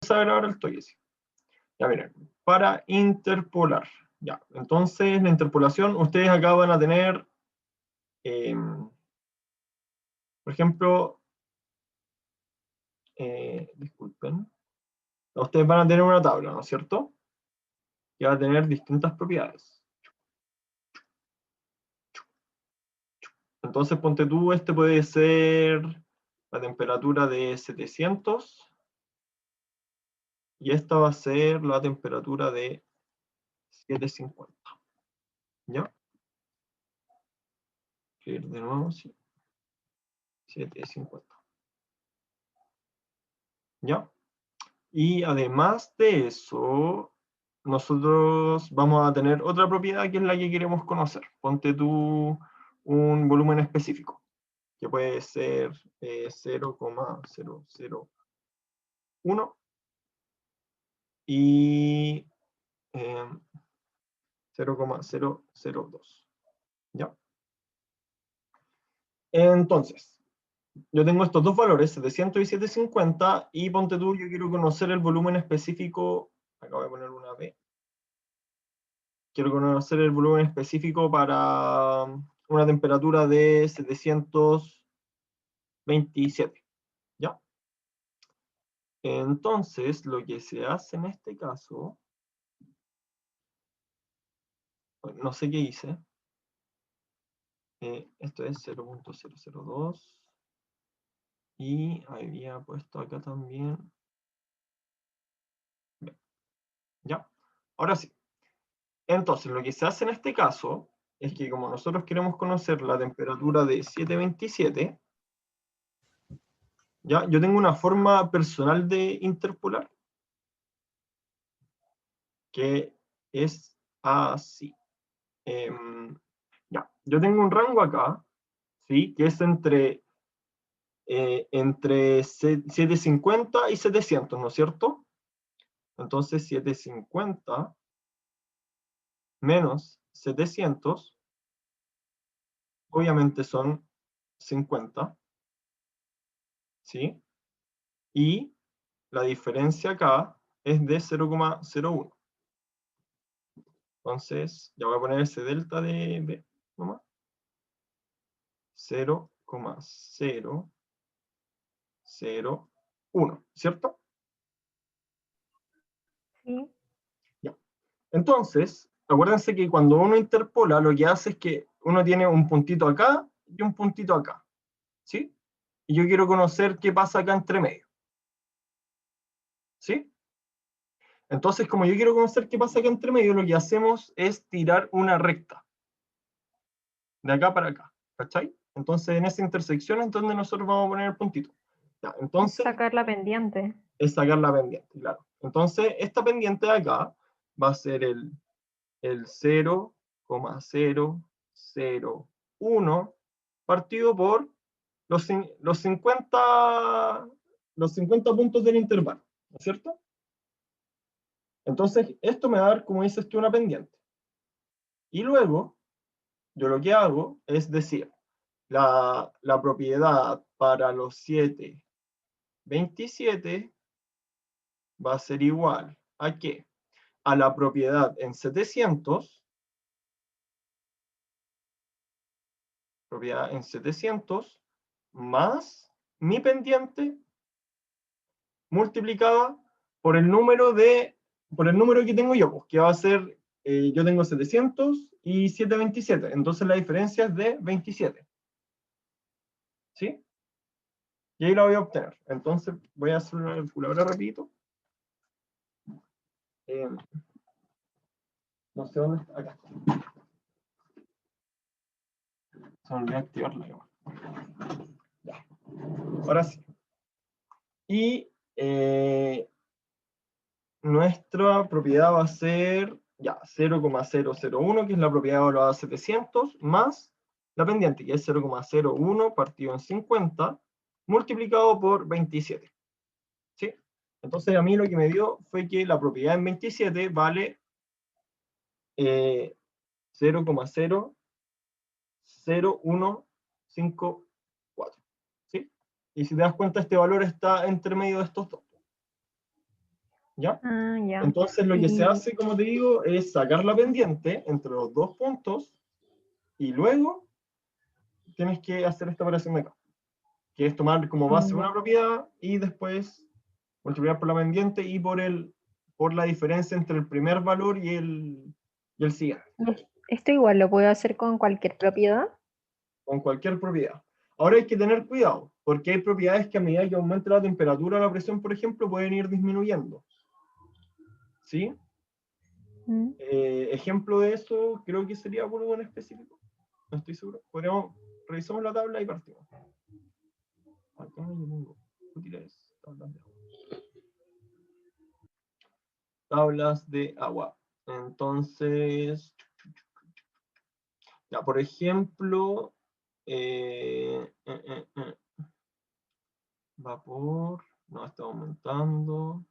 saber ahora el toque, sí. Ya miren, para interpolar. Ya, entonces la interpolación, ustedes acá van a tener, por ejemplo, disculpen, ustedes van a tener una tabla, ¿no es cierto? Que va a tener distintas propiedades. Entonces, ponte tú, este puede ser la temperatura de 700, y esta va a ser la temperatura de 750. ¿Ya? Escribir de nuevo, sí. 750. ¿Ya? Y además de eso, nosotros vamos a tener otra propiedad que es la que queremos conocer. Ponte tú un volumen específico, que puede ser 0,001 y 0,002. ¿Ya? Entonces, yo tengo estos dos valores, 700 y 750, y ponte tú, yo quiero conocer el volumen específico, acá voy a poner una B, quiero conocer el volumen específico para una temperatura de 727, ¿ya? Entonces, lo que se hace en este caso, no sé qué hice, esto es 0,002, y había puesto acá también, ¿ya? Ahora sí. Entonces, lo que se hace en este caso es que como nosotros queremos conocer la temperatura de 727, ¿ya? Yo tengo una forma personal de interpolar, que es así. Ya, yo tengo un rango acá, ¿sí? Que es entre 750 y 700, ¿no es cierto? Entonces 750 menos 700, obviamente son 50, ¿sí? Y la diferencia acá es de 0,01. Entonces, ya voy a poner ese delta de B nomás. 0,001, ¿cierto? Sí. Ya. Entonces, acuérdense que cuando uno interpola, lo que hace es que uno tiene un puntito acá y un puntito acá, ¿sí? Y yo quiero conocer qué pasa acá entre medio, ¿sí? Entonces, como yo quiero conocer qué pasa acá entre medio, lo que hacemos es tirar una recta, de acá para acá, ¿cachai? Entonces, en esa intersección es donde nosotros vamos a poner el puntito. Ya, entonces, Sacar la pendiente. es sacar la pendiente, claro. Entonces, esta pendiente de acá va a ser el 0,001 partido por los 50 puntos del intervalo, ¿no es cierto? Entonces, esto me va a dar, como dices tú, una pendiente. Y luego, yo lo que hago es decir, la propiedad para los 727 va a ser igual ¿a qué? A la propiedad en 700, propiedad en 700, más mi pendiente multiplicada por el número que tengo yo, pues, que va a ser, yo tengo 700 y 727, entonces la diferencia es de 27. ¿Sí? Y ahí la voy a obtener. Entonces voy a hacer una calculadora, repito. No sé dónde está, acá. Se me olvidó activarla igual. Ya. Ahora sí. Y nuestra propiedad va a ser ya 0,001, que es la propiedad evaluada a 700, más la pendiente, que es 0,01 partido en 50, multiplicado por 27. ¿Sí? Entonces a mí lo que me dio fue que la propiedad en 27 vale 0,00154. ¿Sí? Y si te das cuenta, este valor está entre medio de estos dos. ¿Ya? Ah, ya. Entonces lo que se Y hace, como te digo, es sacar la pendiente entre los dos puntos y luego tienes que hacer esta operación de acá, que es tomar como base una ya. propiedad y después multiplicar por la pendiente y por la diferencia entre el primer valor y el siguiente, Esto igual lo puedo hacer con cualquier propiedad. con cualquier propiedad. Ahora hay que tener cuidado, porque hay propiedades que a medida que aumente la temperatura o la presión, por ejemplo, pueden ir disminuyendo. ¿Sí? Mm. Ejemplo de eso, creo que sería por en específico. No estoy seguro. Revisamos la tabla y partimos. Acá yo tengo útiles, tablas de agua. Entonces, ya, por ejemplo, vapor, no está aumentando.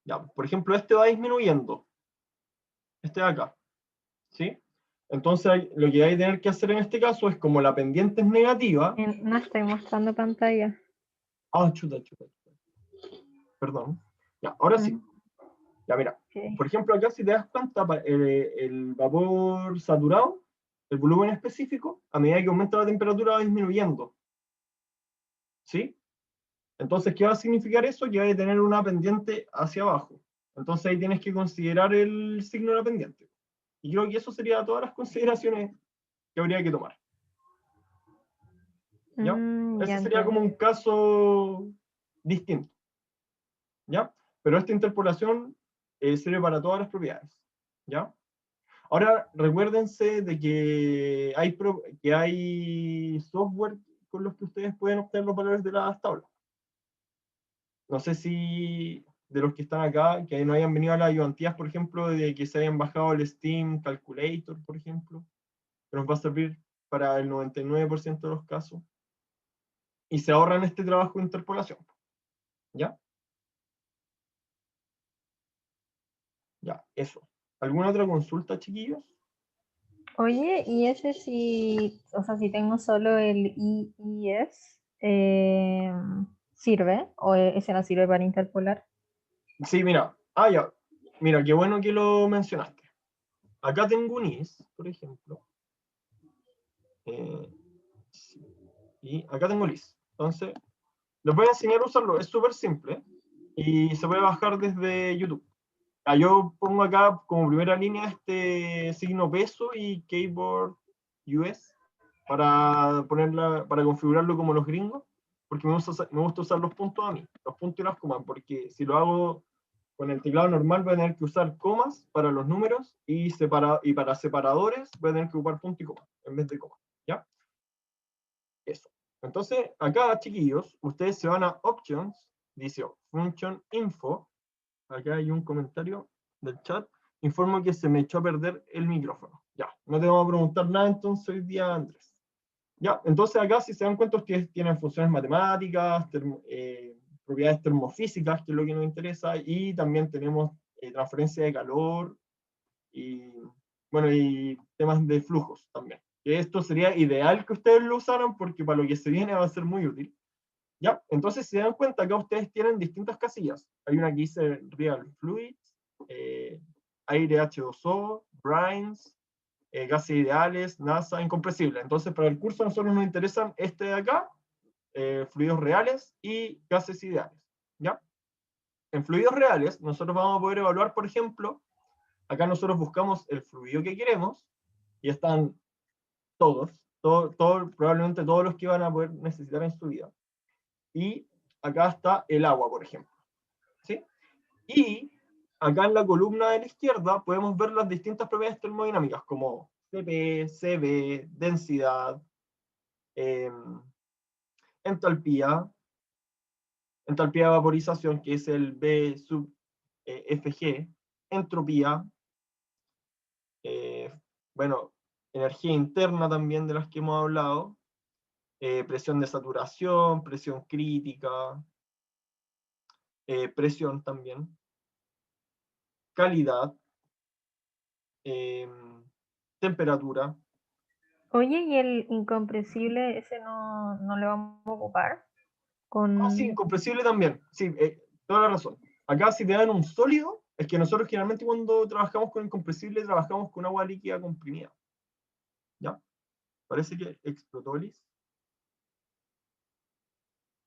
Ya, por ejemplo, este va disminuyendo. Este de acá, ¿sí? Entonces, lo que hay que tener que hacer en este caso es, como la pendiente es negativa. No estoy mostrando pantalla. Ah, chuta, chuta, perdón. Ya, ahora sí. Mm, Ya, mira. ok. Por ejemplo, acá si te das cuenta, el vapor saturado, el volumen específico, a medida que aumenta la temperatura va disminuyendo. ¿Sí? Entonces, ¿qué va a significar eso? Que va a tener una pendiente hacia abajo. Entonces ahí tienes que considerar el signo de la pendiente. Y creo que eso sería todas las consideraciones que habría que tomar. ¿Ya? Ya Ese sería como entiendo. un caso distinto. ¿Ya? Pero esta interpolación sirve para todas las propiedades. ¿Ya? Ahora, recuérdense de que hay software con los que ustedes pueden obtener los valores de las tablas. No sé si de los que están acá, que no hayan venido a las ayudantías, por ejemplo, de que se hayan bajado el Steam Calculator, por ejemplo, que nos va a servir para el 99% de los casos. Y se ahorran este trabajo de interpolación. ¿Ya? Ya, eso. ¿Alguna otra consulta, chiquillos? Oye, y ese sí, o sea, si tengo solo el IIS, ¿sirve? ¿O ese no sirve para interpolar? Sí, mira. Ah, ya. Mira, qué bueno que lo mencionaste. Acá tengo un is, por ejemplo. Sí. Y acá tengo lis. Entonces, les voy a enseñar a usarlo. Es súper simple. Y se puede bajar desde YouTube. Yo pongo acá como primera línea este signo peso y keyboard US para configurarlo como los gringos, porque me gusta usar los puntos a mí, los puntos y las comas, porque si lo hago con el teclado normal voy a tener que usar comas para los números y para separadores voy a tener que ocupar punto y coma en vez de coma. ¿Ya? Eso. Entonces, acá, chiquillos, ustedes se van a Options, dice Function Info. Acá hay un comentario del chat. Informo que se me echó a perder el micrófono. Ya, no te vamos a preguntar nada entonces hoy día, Andrés. Ya, entonces acá, si se dan cuenta, ustedes tienen funciones matemáticas, propiedades termofísicas, que es lo que nos interesa, y también tenemos transferencia de calor y, bueno, y temas de flujos también. Que esto sería ideal que ustedes lo usaran porque para lo que se viene va a ser muy útil. ¿Ya? Entonces, si se dan cuenta, acá ustedes tienen distintas casillas. Hay una que dice Real Fluids, aire H2O, brines, gases ideales, NASA, incompresible. Entonces, para el curso a nosotros nos interesan este de acá, fluidos reales y gases ideales. ¿Ya? En fluidos reales, nosotros vamos a poder evaluar, por ejemplo, acá nosotros buscamos el fluido que queremos y están probablemente todos los que van a poder necesitar en su vida. Y acá está el agua, por ejemplo. ¿Sí? Y acá en la columna de la izquierda podemos ver las distintas propiedades termodinámicas, como Cp, Cv, densidad, eh, entalpía, entalpía de vaporización, que es el B sub Fg, entropía, eh, bueno, energía interna también de las que hemos hablado, presión de saturación, presión crítica, presión también, calidad, eh, temperatura. Oye, ¿y el incompresible ese no lo vamos a ocupar? Ah, sí, Con... compresible también. Sí, toda la razón. Acá si te dan un sólido, es que nosotros generalmente cuando trabajamos con incompresible trabajamos con agua líquida comprimida. ¿Ya? Parece que explotó el is.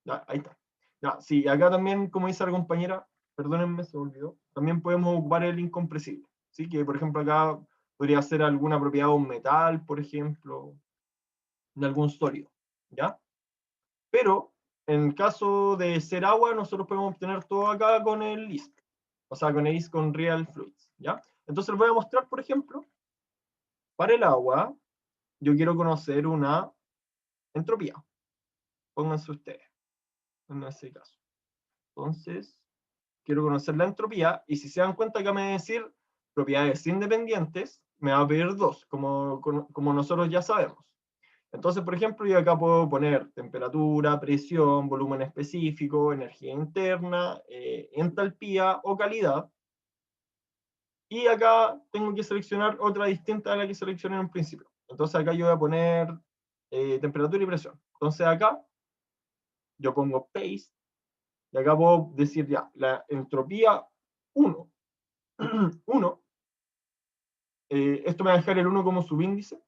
Ya, ahí está. Ya, sí, acá también, como dice la compañera, perdónenme, se me olvidó, también podemos ocupar el incompresible. ¿Sí? Que por ejemplo acá podría ser alguna propiedad de un metal, por ejemplo, de algún sólido. ¿Ya? Pero en el caso de ser agua, nosotros podemos obtener todo acá con el ISP. O sea, con el ISP con Real Fluids. ¿Ya? Entonces les voy a mostrar, por ejemplo, para el agua, yo quiero conocer una entropía. Pónganse ustedes en ese caso. Entonces, quiero conocer la entropía, y si se dan cuenta que me va a decir propiedades independientes, me va a pedir dos, como nosotros ya sabemos. Entonces, por ejemplo, yo acá puedo poner temperatura, presión, volumen específico, energía interna, entalpía o calidad. Y acá tengo que seleccionar otra distinta a la que seleccioné en un principio. Entonces acá yo voy a poner temperatura y presión. Entonces acá yo pongo paste, y acá puedo decir ya, la entropía 1. 1, esto me va a dejar el 1 como subíndice,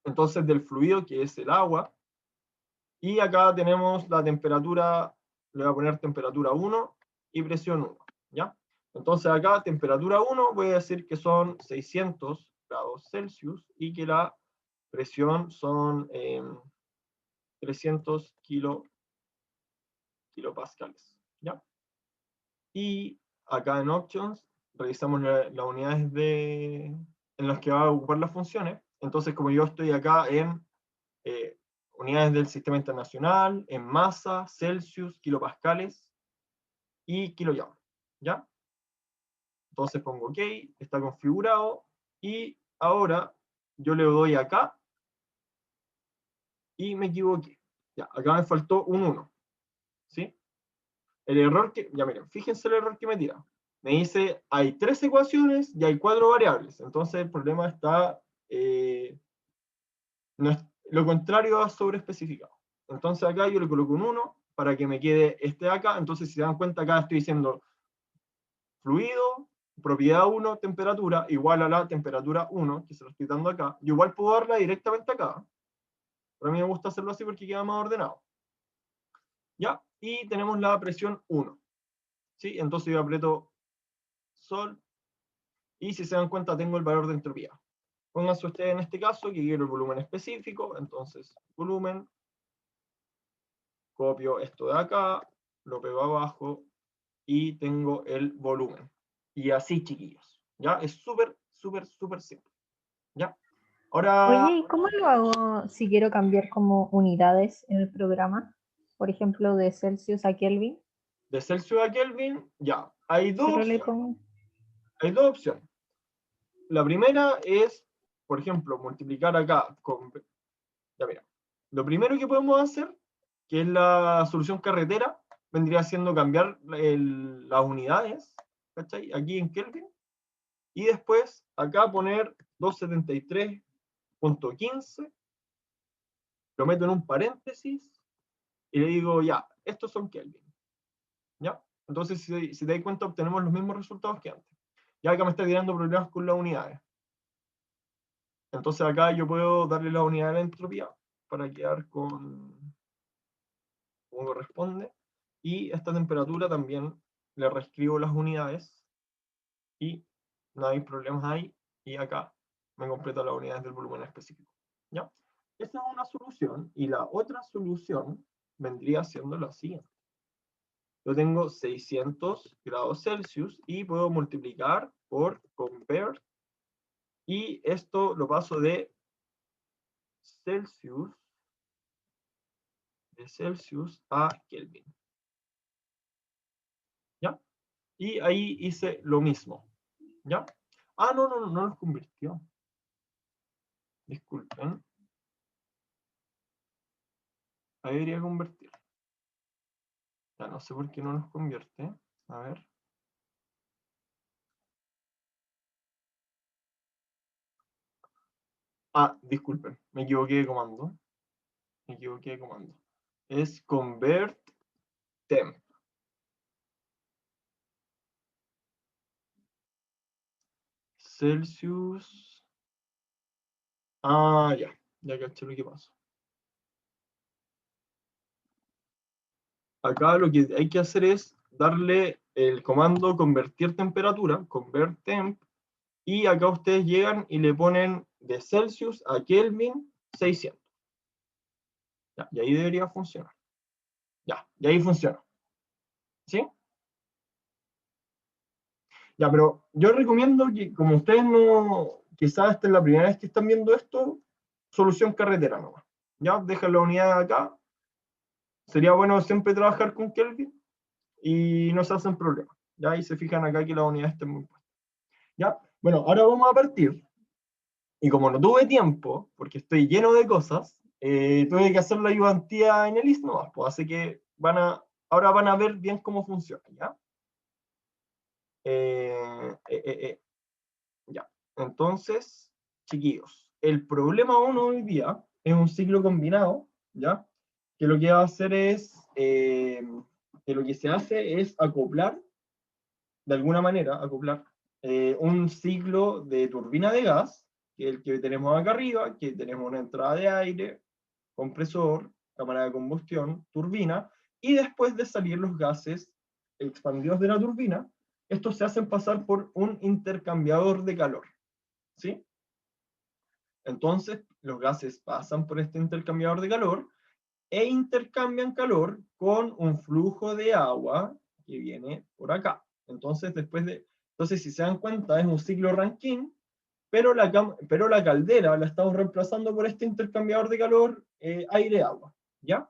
entonces del fluido, que es el agua, y acá tenemos la temperatura, le voy a poner temperatura 1 y presión 1, ¿ya? Entonces acá temperatura 1 voy a decir que son 600 grados Celsius y que la presión son 300 kilopascales, ¿ya? Y acá en Options revisamos las unidades en las que va a ocupar las funciones. Entonces, como yo estoy acá en unidades del sistema internacional, en masa, Celsius, kilopascales y kilojoule, ¿ya? Entonces pongo OK, está configurado, y ahora yo le doy acá y me equivoqué. Ya, acá me faltó un 1, ¿sí? El error que, ya miren, fíjense el error que me tira. Me dice, hay 3 ecuaciones y hay 4 variables. Entonces el problema está, no es, lo contrario a sobreespecificado. Entonces acá yo le coloco un 1 para que me quede este de acá. Entonces si se dan cuenta acá estoy diciendo fluido, propiedad 1, temperatura, igual a la temperatura 1, que se lo estoy dando acá. Yo igual puedo darla directamente acá. Pero a mí me gusta hacerlo así porque queda más ordenado. ¿Ya? Y tenemos la presión 1. ¿Sí? Entonces yo aprieto Sol, y si se dan cuenta tengo el valor de entropía. Pónganse ustedes en este caso que quiero el volumen específico, entonces volumen, copio esto de acá, lo pego abajo y tengo el volumen. Y así, chiquillos. ¿Ya? Es súper, súper, súper simple. ¿Ya? Ahora, Oye, ¿y cómo lo hago si quiero cambiar como unidades en el programa? Por ejemplo, de Celsius a Kelvin. de Celsius a Kelvin, ya. Hay dos Solo le opciones. pongo. Hay dos opciones. La primera es, por ejemplo, multiplicar acá con... Ya mira. Lo primero que podemos hacer, que es la solución carretera, vendría siendo cambiar las unidades, ¿cachai? Aquí en Kelvin, y después acá poner 273.15, lo meto en un paréntesis y le digo, ya, estos son Kelvin, ¿ya? Entonces, si te das cuenta, obtenemos los mismos resultados que antes. Ya acá me está tirando problemas con las unidades. Entonces acá yo puedo darle la unidad de la entropía para quedar con como corresponde. Y esta temperatura también le reescribo las unidades y no hay problemas ahí. Y acá me completo las unidades del volumen específico. ¿Ya? Esa es una solución. Y la otra solución vendría siendo la siguiente. Yo tengo 600 grados Celsius y puedo multiplicar por convert. Y esto lo paso de Celsius a Kelvin. ¿Ya? Y ahí hice lo mismo. ¿Ya? Ah, no, no, no, no los convirtió. Disculpen. Ahí debería convertir. Ya no sé por qué no los convierte. A ver. Ah, disculpen. Me equivoqué de comando. Me equivoqué de comando. Es convert temp. Celsius. Ya caché lo que pasa. Acá lo que hay que hacer es darle el comando convertir temperatura, convert temp, y acá ustedes llegan y le ponen de Celsius a Kelvin 600. Ya, y ahí debería funcionar. Ya, y ahí funciona. ¿Sí? Ya, pero yo recomiendo que, como ustedes no, quizás esta es la primera vez que están viendo esto, solución carretera nomás. Ya, dejan la unidad acá. Sería bueno siempre trabajar con Kelvin y no se hacen problemas. Ya, y se fijan acá que la unidad esté muy puesta. Ya, bueno, ahora vamos a partir. Y como no tuve tiempo, porque estoy lleno de cosas, tuve que hacer la ayudantía en el ISNO, pues, así que ahora van a ver bien cómo funciona, ¿ya? Ya. Entonces, chiquillos, el problema uno hoy día es un ciclo combinado, ¿ya? Que lo que va a hacer es, que lo que se hace es acoplar, de alguna manera, acoplar un ciclo de turbina de gas, que es el que tenemos acá arriba, que tenemos una entrada de aire, compresor, cámara de combustión, turbina, y después de salir los gases expandidos de la turbina, estos se hacen pasar por un intercambiador de calor, ¿sí? Entonces, los gases pasan por este intercambiador de calor e intercambian calor con un flujo de agua que viene por acá. Entonces, si se dan cuenta, es un ciclo Rankine, pero la caldera la estamos reemplazando por este intercambiador de calor aire-agua, ¿ya?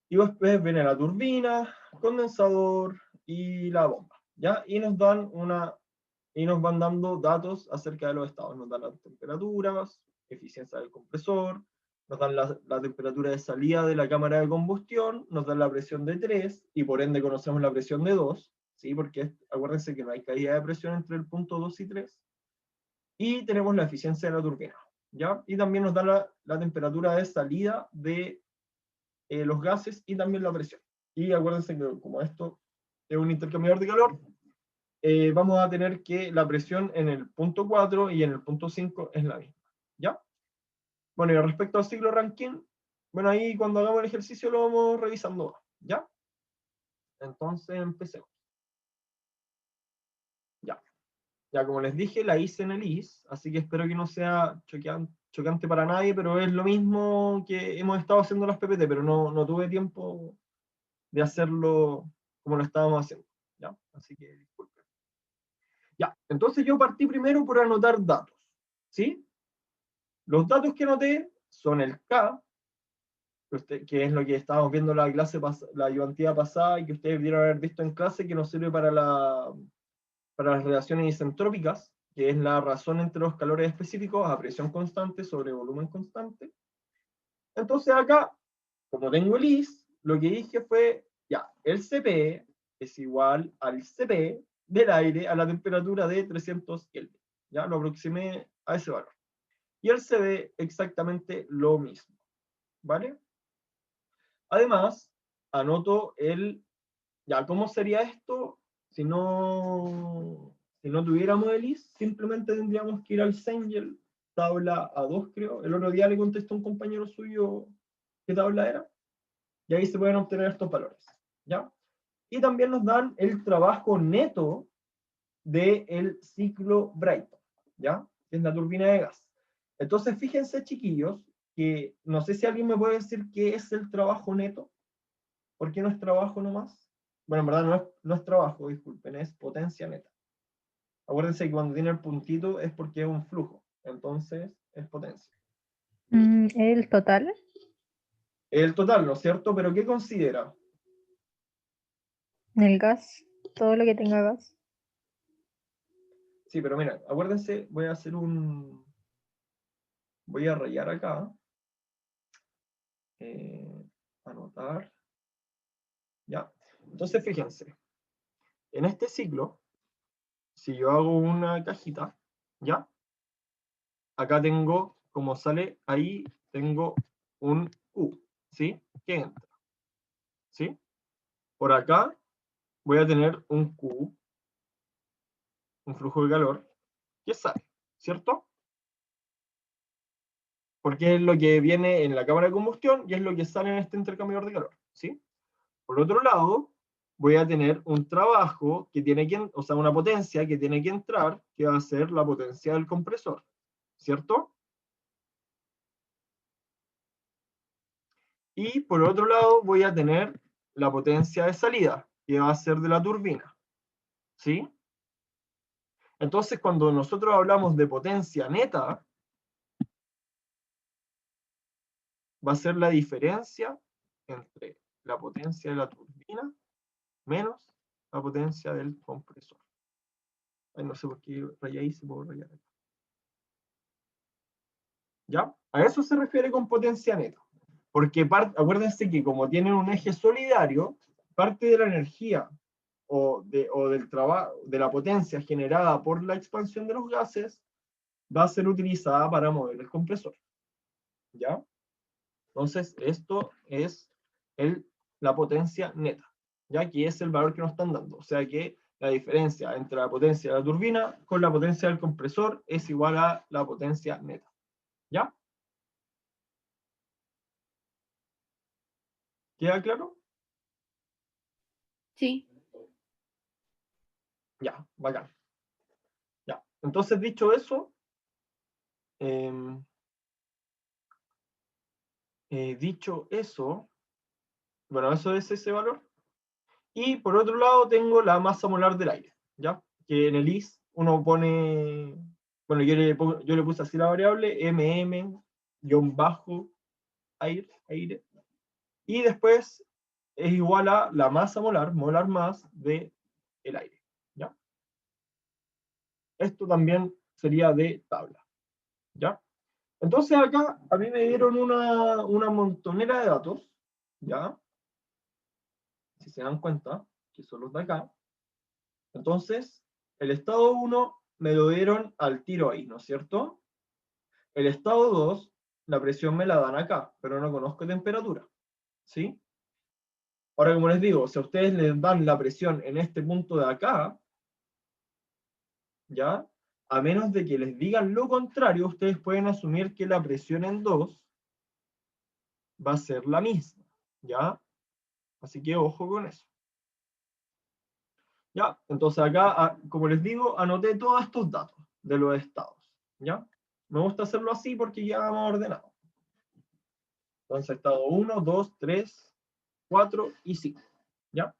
Y después viene la turbina, condensador y la bomba, ¿ya? Y nos van dando datos acerca de los estados. Nos dan las temperaturas, eficiencia del compresor, nos dan la temperatura de salida de la cámara de combustión, nos dan la presión de 3, y por ende conocemos la presión de 2, ¿sí? Porque acuérdense que no hay caída de presión entre el punto 2 y 3. Y tenemos la eficiencia de la turbina, ¿ya? Y también nos da la temperatura de salida de los gases y también la presión. Y acuérdense que como esto es un intercambiador de calor, vamos a tener que la presión en el punto 4 y en el punto 5 es la misma, ¿ya? Bueno, y respecto al ciclo Rankine, bueno, ahí cuando hagamos el ejercicio lo vamos revisando, ¿ya? Entonces empecemos. Ya. Ya, como les dije, la hice en el IS, así que espero que no sea chocante para nadie, pero es lo mismo que hemos estado haciendo las PPT, pero no tuve tiempo de hacerlo como lo estábamos haciendo, ¿ya? Así que disculpen. Ya, entonces yo partí primero por anotar datos, ¿sí? Los datos que anoté son el K, que es lo que estábamos viendo en la clase, la ayudantía pasada, y que ustedes debieron haber visto en clase, que nos sirve para las reacciones isentrópicas, que es la razón entre los calores específicos a presión constante sobre volumen constante. Entonces acá, como tengo el IS, lo que dije fue, ya, el CP es igual al CP del aire a la temperatura de 300 Kelvin. Ya lo aproximé a ese valor. Y el CB exactamente lo mismo, ¿vale? Además, anoto ya, ¿cómo sería esto si no tuviéramos el IS? Simplemente tendríamos que ir al Cengel, tabla A2 creo. El otro día le contestó un compañero suyo qué tabla era, y ahí se pueden obtener estos valores, ¿ya? Y también nos dan el trabajo neto del ciclo Brayton, ¿ya? Que es la turbina de gas. Entonces, fíjense, chiquillos, que no sé si alguien me puede decir qué es el trabajo neto. ¿Por qué no es trabajo nomás? Bueno, en verdad no es trabajo, disculpen, es potencia neta. Acuérdense que cuando tiene el puntito es porque es un flujo, entonces es potencia. ¿El total? El total, ¿no es cierto? Pero ¿qué considera? ¿El gas? Todo lo que tenga gas. Sí, pero mira, acuérdense, voy a rayar acá, anotar, ya. Entonces, fíjense, en este ciclo, si yo hago una cajita, ¿ya? Acá tengo, como sale ahí, tengo un Q, ¿sí? Que entra, ¿sí? Por acá voy a tener un Q, un flujo de calor, que sale, ¿cierto? Porque es lo que viene en la cámara de combustión y es lo que sale en este intercambiador de calor, ¿sí? Por otro lado, voy a tener un trabajo que tiene que, o sea, una potencia que tiene que entrar, que va a ser la potencia del compresor, ¿cierto? Y por otro lado, voy a tener la potencia de salida, que va a ser de la turbina, ¿sí? Entonces, cuando nosotros hablamos de potencia neta, va a ser la diferencia entre la potencia de la turbina menos la potencia del compresor. Ay, no sé por qué rayé ahí, se puede rayar acá. ¿Ya? A eso se refiere con potencia neta. Porque acuérdense que como tienen un eje solidario, parte de la energía o del trabajo, de la potencia generada por la expansión de los gases, va a ser utilizada para mover el compresor. ¿Ya? Entonces, esto es la potencia neta, ya que es el valor que nos están dando. O sea que la diferencia entre la potencia de la turbina con la potencia del compresor es igual a la potencia neta. ¿Ya? ¿Queda claro? Sí. Ya, bacán. Ya. Entonces, dicho eso, bueno, eso es ese valor. Y por otro lado tengo la masa molar del aire, ¿ya? Que en el IS uno pone, bueno, yo le puse así la variable, aire, y después es igual a la masa molar más de el aire, ¿ya? Esto también sería de tabla, ¿ya? Entonces acá a mí me dieron una montonera de datos, ¿ya? Si se dan cuenta, que son los de acá. Entonces, el estado 1 me lo dieron al tiro ahí, ¿no es cierto? El estado 2, la presión me la dan acá, pero no conozco temperatura, ¿sí? Ahora, como les digo, si a ustedes les dan la presión en este punto de acá, ¿ya? A menos de que les digan lo contrario, ustedes pueden asumir que la presión en 2 va a ser la misma, ¿ya? Así que ojo con eso. ¿Ya? Entonces acá, como les digo, anoté todos estos datos de los estados, ¿ya? Me gusta hacerlo así porque ya vamos ordenado. Entonces, estado 1, 2, 3, 4 y 5, ¿ya?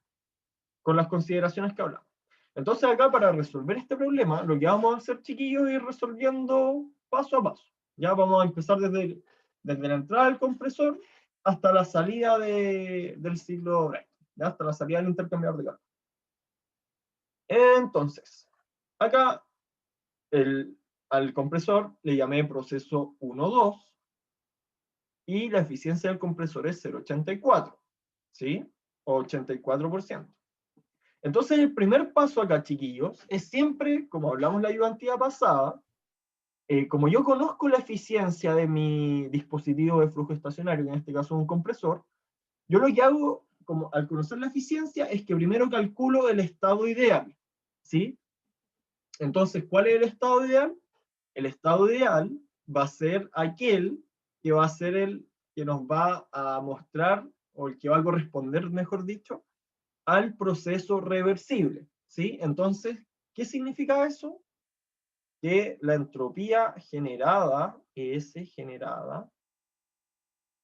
Con las consideraciones que hablamos. Entonces acá, para resolver este problema, lo que vamos a hacer, chiquillos, es ir resolviendo paso a paso. Ya vamos a empezar desde la entrada del compresor hasta la salida del ciclo Brayton, ¿ya? Hasta la salida del intercambiador de calor. Entonces, acá al compresor le llamé proceso 1-2 y la eficiencia del compresor es 0,84, ¿sí? O 84%. Entonces, el primer paso acá, chiquillos, es siempre, como hablamos la ayudantía pasada, como yo conozco la eficiencia de mi dispositivo de flujo estacionario, que en este caso es un compresor, yo lo que hago, como al conocer la eficiencia, es que primero calculo el estado ideal, ¿sí? Entonces, ¿cuál es el estado ideal? El estado ideal va a ser aquel que va a ser el que nos va a mostrar, o el que va a corresponder, mejor dicho, al proceso reversible, ¿sí? Entonces, ¿qué significa eso? Que la entropía generada, S generada,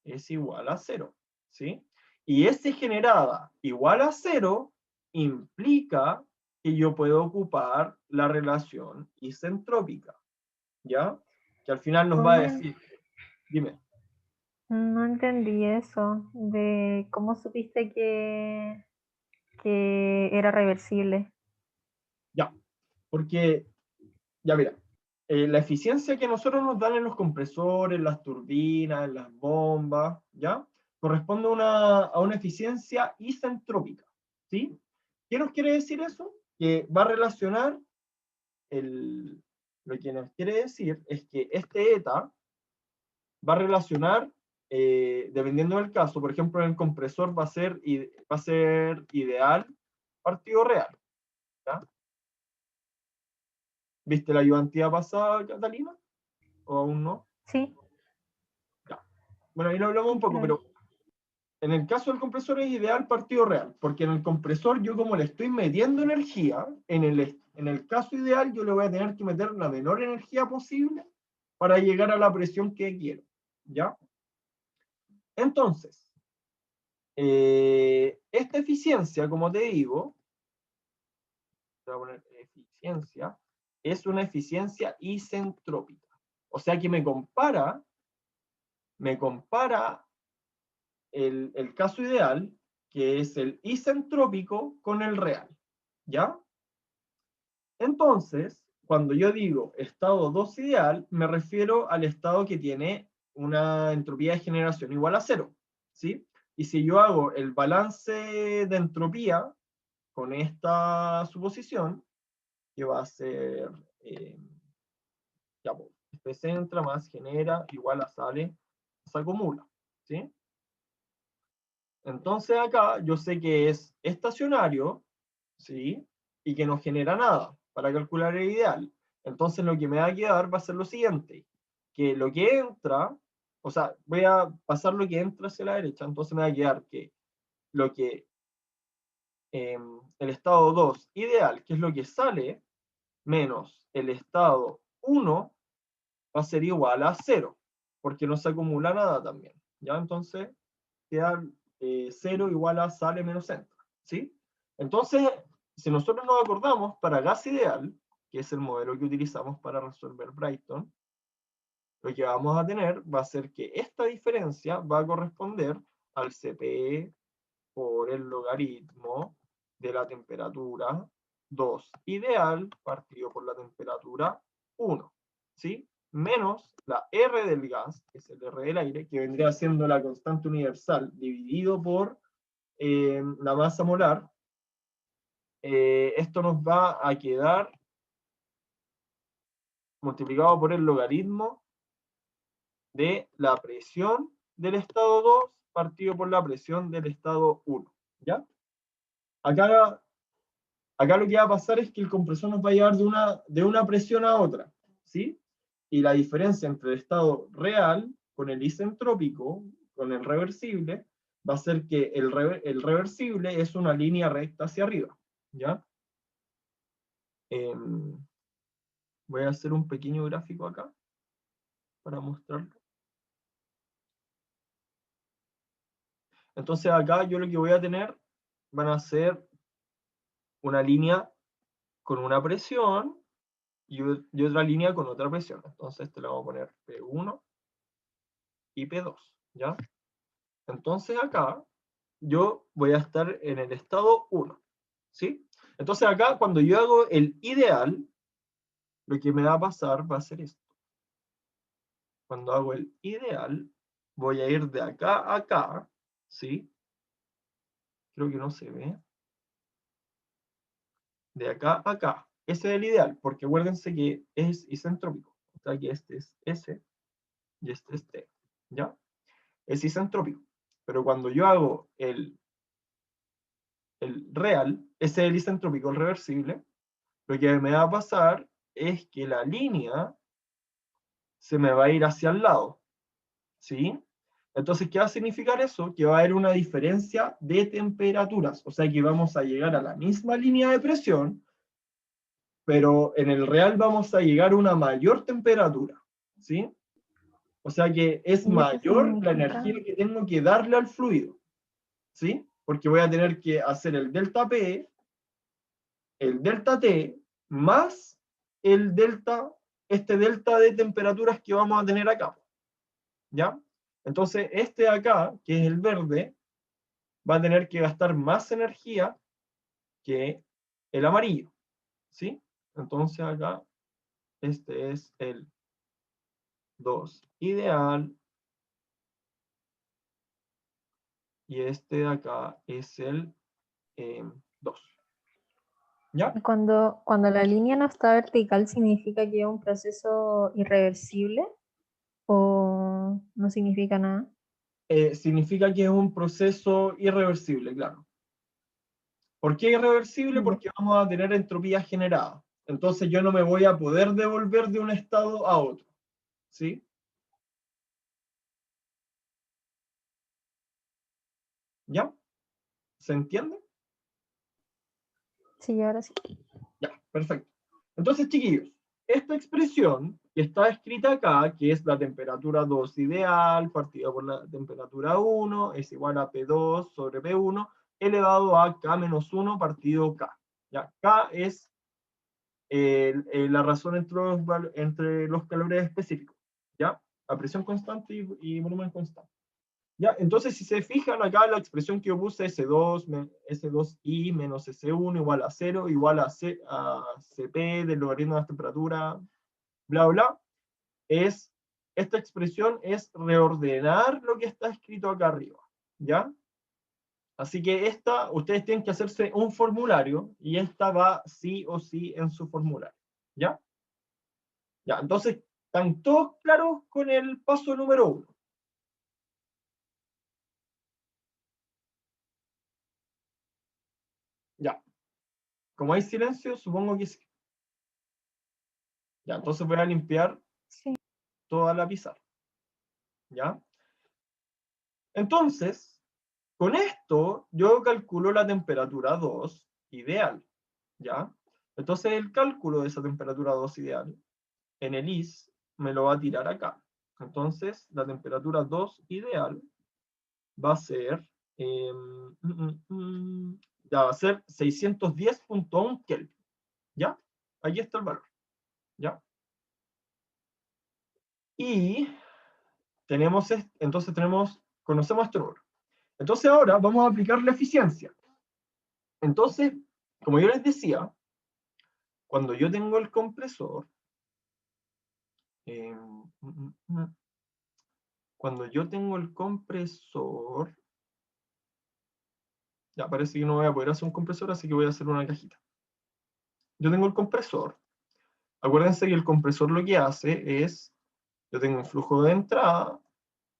es igual a 0, ¿sí? Y S generada igual a 0 implica que yo puedo ocupar la relación isentrópica, ¿ya? Que al final nos va a decir, dime. No entendí eso, de cómo supiste que era reversible. Ya, porque, ya mira, la eficiencia que nosotros nos dan en los compresores, las turbinas, en las bombas, ¿ya? Corresponde a una eficiencia isentrópica, ¿sí? ¿Qué nos quiere decir eso? Que va a relacionar, lo que nos quiere decir es que este eta va a relacionar, dependiendo del caso, por ejemplo, en el compresor va a ser ideal partido real, ¿ya? ¿Viste la ayudantía pasada, Catalina? ¿O aún no? Sí. Ya. Bueno, ahí lo hablamos un poco, pero en el caso del compresor es ideal partido real, porque en el compresor yo como le estoy metiendo energía, en el caso ideal yo le voy a tener que meter la menor energía posible para llegar a la presión que quiero, ¿ya? Entonces, esta eficiencia, como te digo, voy a poner eficiencia, es una eficiencia isentrópica. O sea que me compara el caso ideal, que es el isentrópico, con el real, ¿ya? Entonces, cuando yo digo estado 2 ideal, me refiero al estado que tiene una entropía de generación igual a 0, ¿sí? Y si yo hago el balance de entropía con esta suposición, que va a ser, ya, este se entra más genera igual a sale, se acumula, ¿sí? Entonces acá yo sé que es estacionario, ¿sí? Y que no genera nada para calcular el ideal. Entonces lo que me va a quedar va a ser lo siguiente, que lo que entra, o sea, voy a pasar lo que entra hacia la derecha, entonces me va a quedar que lo que el estado 2 ideal, que es lo que sale, menos el estado 1, va a ser igual a 0, porque no se acumula nada también, ¿ya? Entonces queda 0 igual a sale menos entra, ¿sí? Entonces, si nosotros nos acordamos, para gas ideal, que es el modelo que utilizamos para resolver Brighton, lo que vamos a tener va a ser que esta diferencia va a corresponder al CP por el logaritmo de la temperatura 2 ideal partido por la temperatura 1, ¿sí? Menos la R del gas, que es el R del aire, que vendría siendo la constante universal, dividido por la masa molar. Esto nos va a quedar multiplicado por el logaritmo de la presión del estado 2 partido por la presión del estado 1, ¿ya? Acá lo que va a pasar es que el compresor nos va a llevar de una presión a otra, ¿sí? Y la diferencia entre el estado real con el isentrópico, con el reversible, va a ser que el reversible es una línea recta hacia arriba, ¿ya? Voy a hacer un pequeño gráfico acá para mostrarlo. Entonces acá yo lo que voy a tener van a ser una línea con una presión y otra línea con otra presión. Entonces te lo vamos a poner P1 y P2, ¿ya? Entonces acá yo voy a estar en el estado 1, ¿sí? Entonces acá cuando yo hago el ideal, lo que me va a pasar va a ser esto. Cuando hago el ideal, voy a ir de acá a acá, ¿sí? Creo que no se ve. De acá a acá. Ese es el ideal, porque acuérdense que es isentrópico. O sea que este es S y este es T, ¿ya? Es isentrópico. Pero cuando yo hago el real, ese es el isentrópico, el reversible, lo que me va a pasar es que la línea se me va a ir hacia el lado, ¿sí? Entonces, ¿qué va a significar eso? Que va a haber una diferencia de temperaturas, o sea que vamos a llegar a la misma línea de presión, pero en el real vamos a llegar a una mayor temperatura, ¿sí? O sea que es ¿Y eso mayor la significa? energía que tengo que darle al fluido, ¿sí? Porque voy a tener que hacer el delta P, el delta T, más el delta, este delta de temperaturas que vamos a tener acá, ¿ya? Entonces, este de acá, que es el verde, va a tener que gastar más energía que el amarillo, ¿sí? Entonces acá, este es el 2 ideal, y este de acá es el 2, ¿ya? Y cuando la línea no está vertical, ¿significa que es un proceso irreversible o no significa nada? Significa que es un proceso irreversible, claro. ¿Por qué irreversible? Ya. Porque vamos a tener entropía generada. Entonces yo no me voy a poder devolver de un estado a otro, ¿sí? ¿Ya? ¿Se entiende? Sí, ahora sí. Ya, perfecto. Entonces, chiquillos, esta expresión que está escrita acá, que es la temperatura 2 ideal, partida por la temperatura 1, es igual a P2 sobre P1, elevado a K menos 1 partido K. Ya, K es la razón entre los calores específicos, ¿ya? La presión constante y volumen constante. ¿Ya? Entonces, si se fijan acá, la expresión que yo puse, S2I menos S1 igual a 0, igual a Cp del logaritmo de la temperatura, bla, bla, esta expresión es reordenar lo que está escrito acá arriba, ¿ya? Así que ustedes tienen que hacerse un formulario, y esta va sí o sí en su formulario, ¿ya? Ya, entonces, ¿están todos claros con el paso número 1? Ya. Como hay silencio, supongo que sí. Ya, entonces voy a limpiar Sí. toda la pizarra. ¿Ya? Entonces, con esto yo calculo la temperatura 2 ideal. ¿Ya? Entonces el cálculo de esa temperatura 2 ideal en el IS me lo va a tirar acá. Entonces la temperatura 2 ideal va a ser, ya va a ser 610.1 Kelvin. ¿Ya? Ahí está el valor. ¿Ya? Y entonces conocemos este número. Entonces ahora vamos a aplicar la eficiencia. Entonces, como yo les decía, cuando yo tengo el compresor, cuando yo tengo el compresor, ya parece que no voy a poder hacer un compresor, así que voy a hacer una cajita. Yo tengo el compresor. Acuérdense que el compresor lo que hace es, yo tengo un flujo de entrada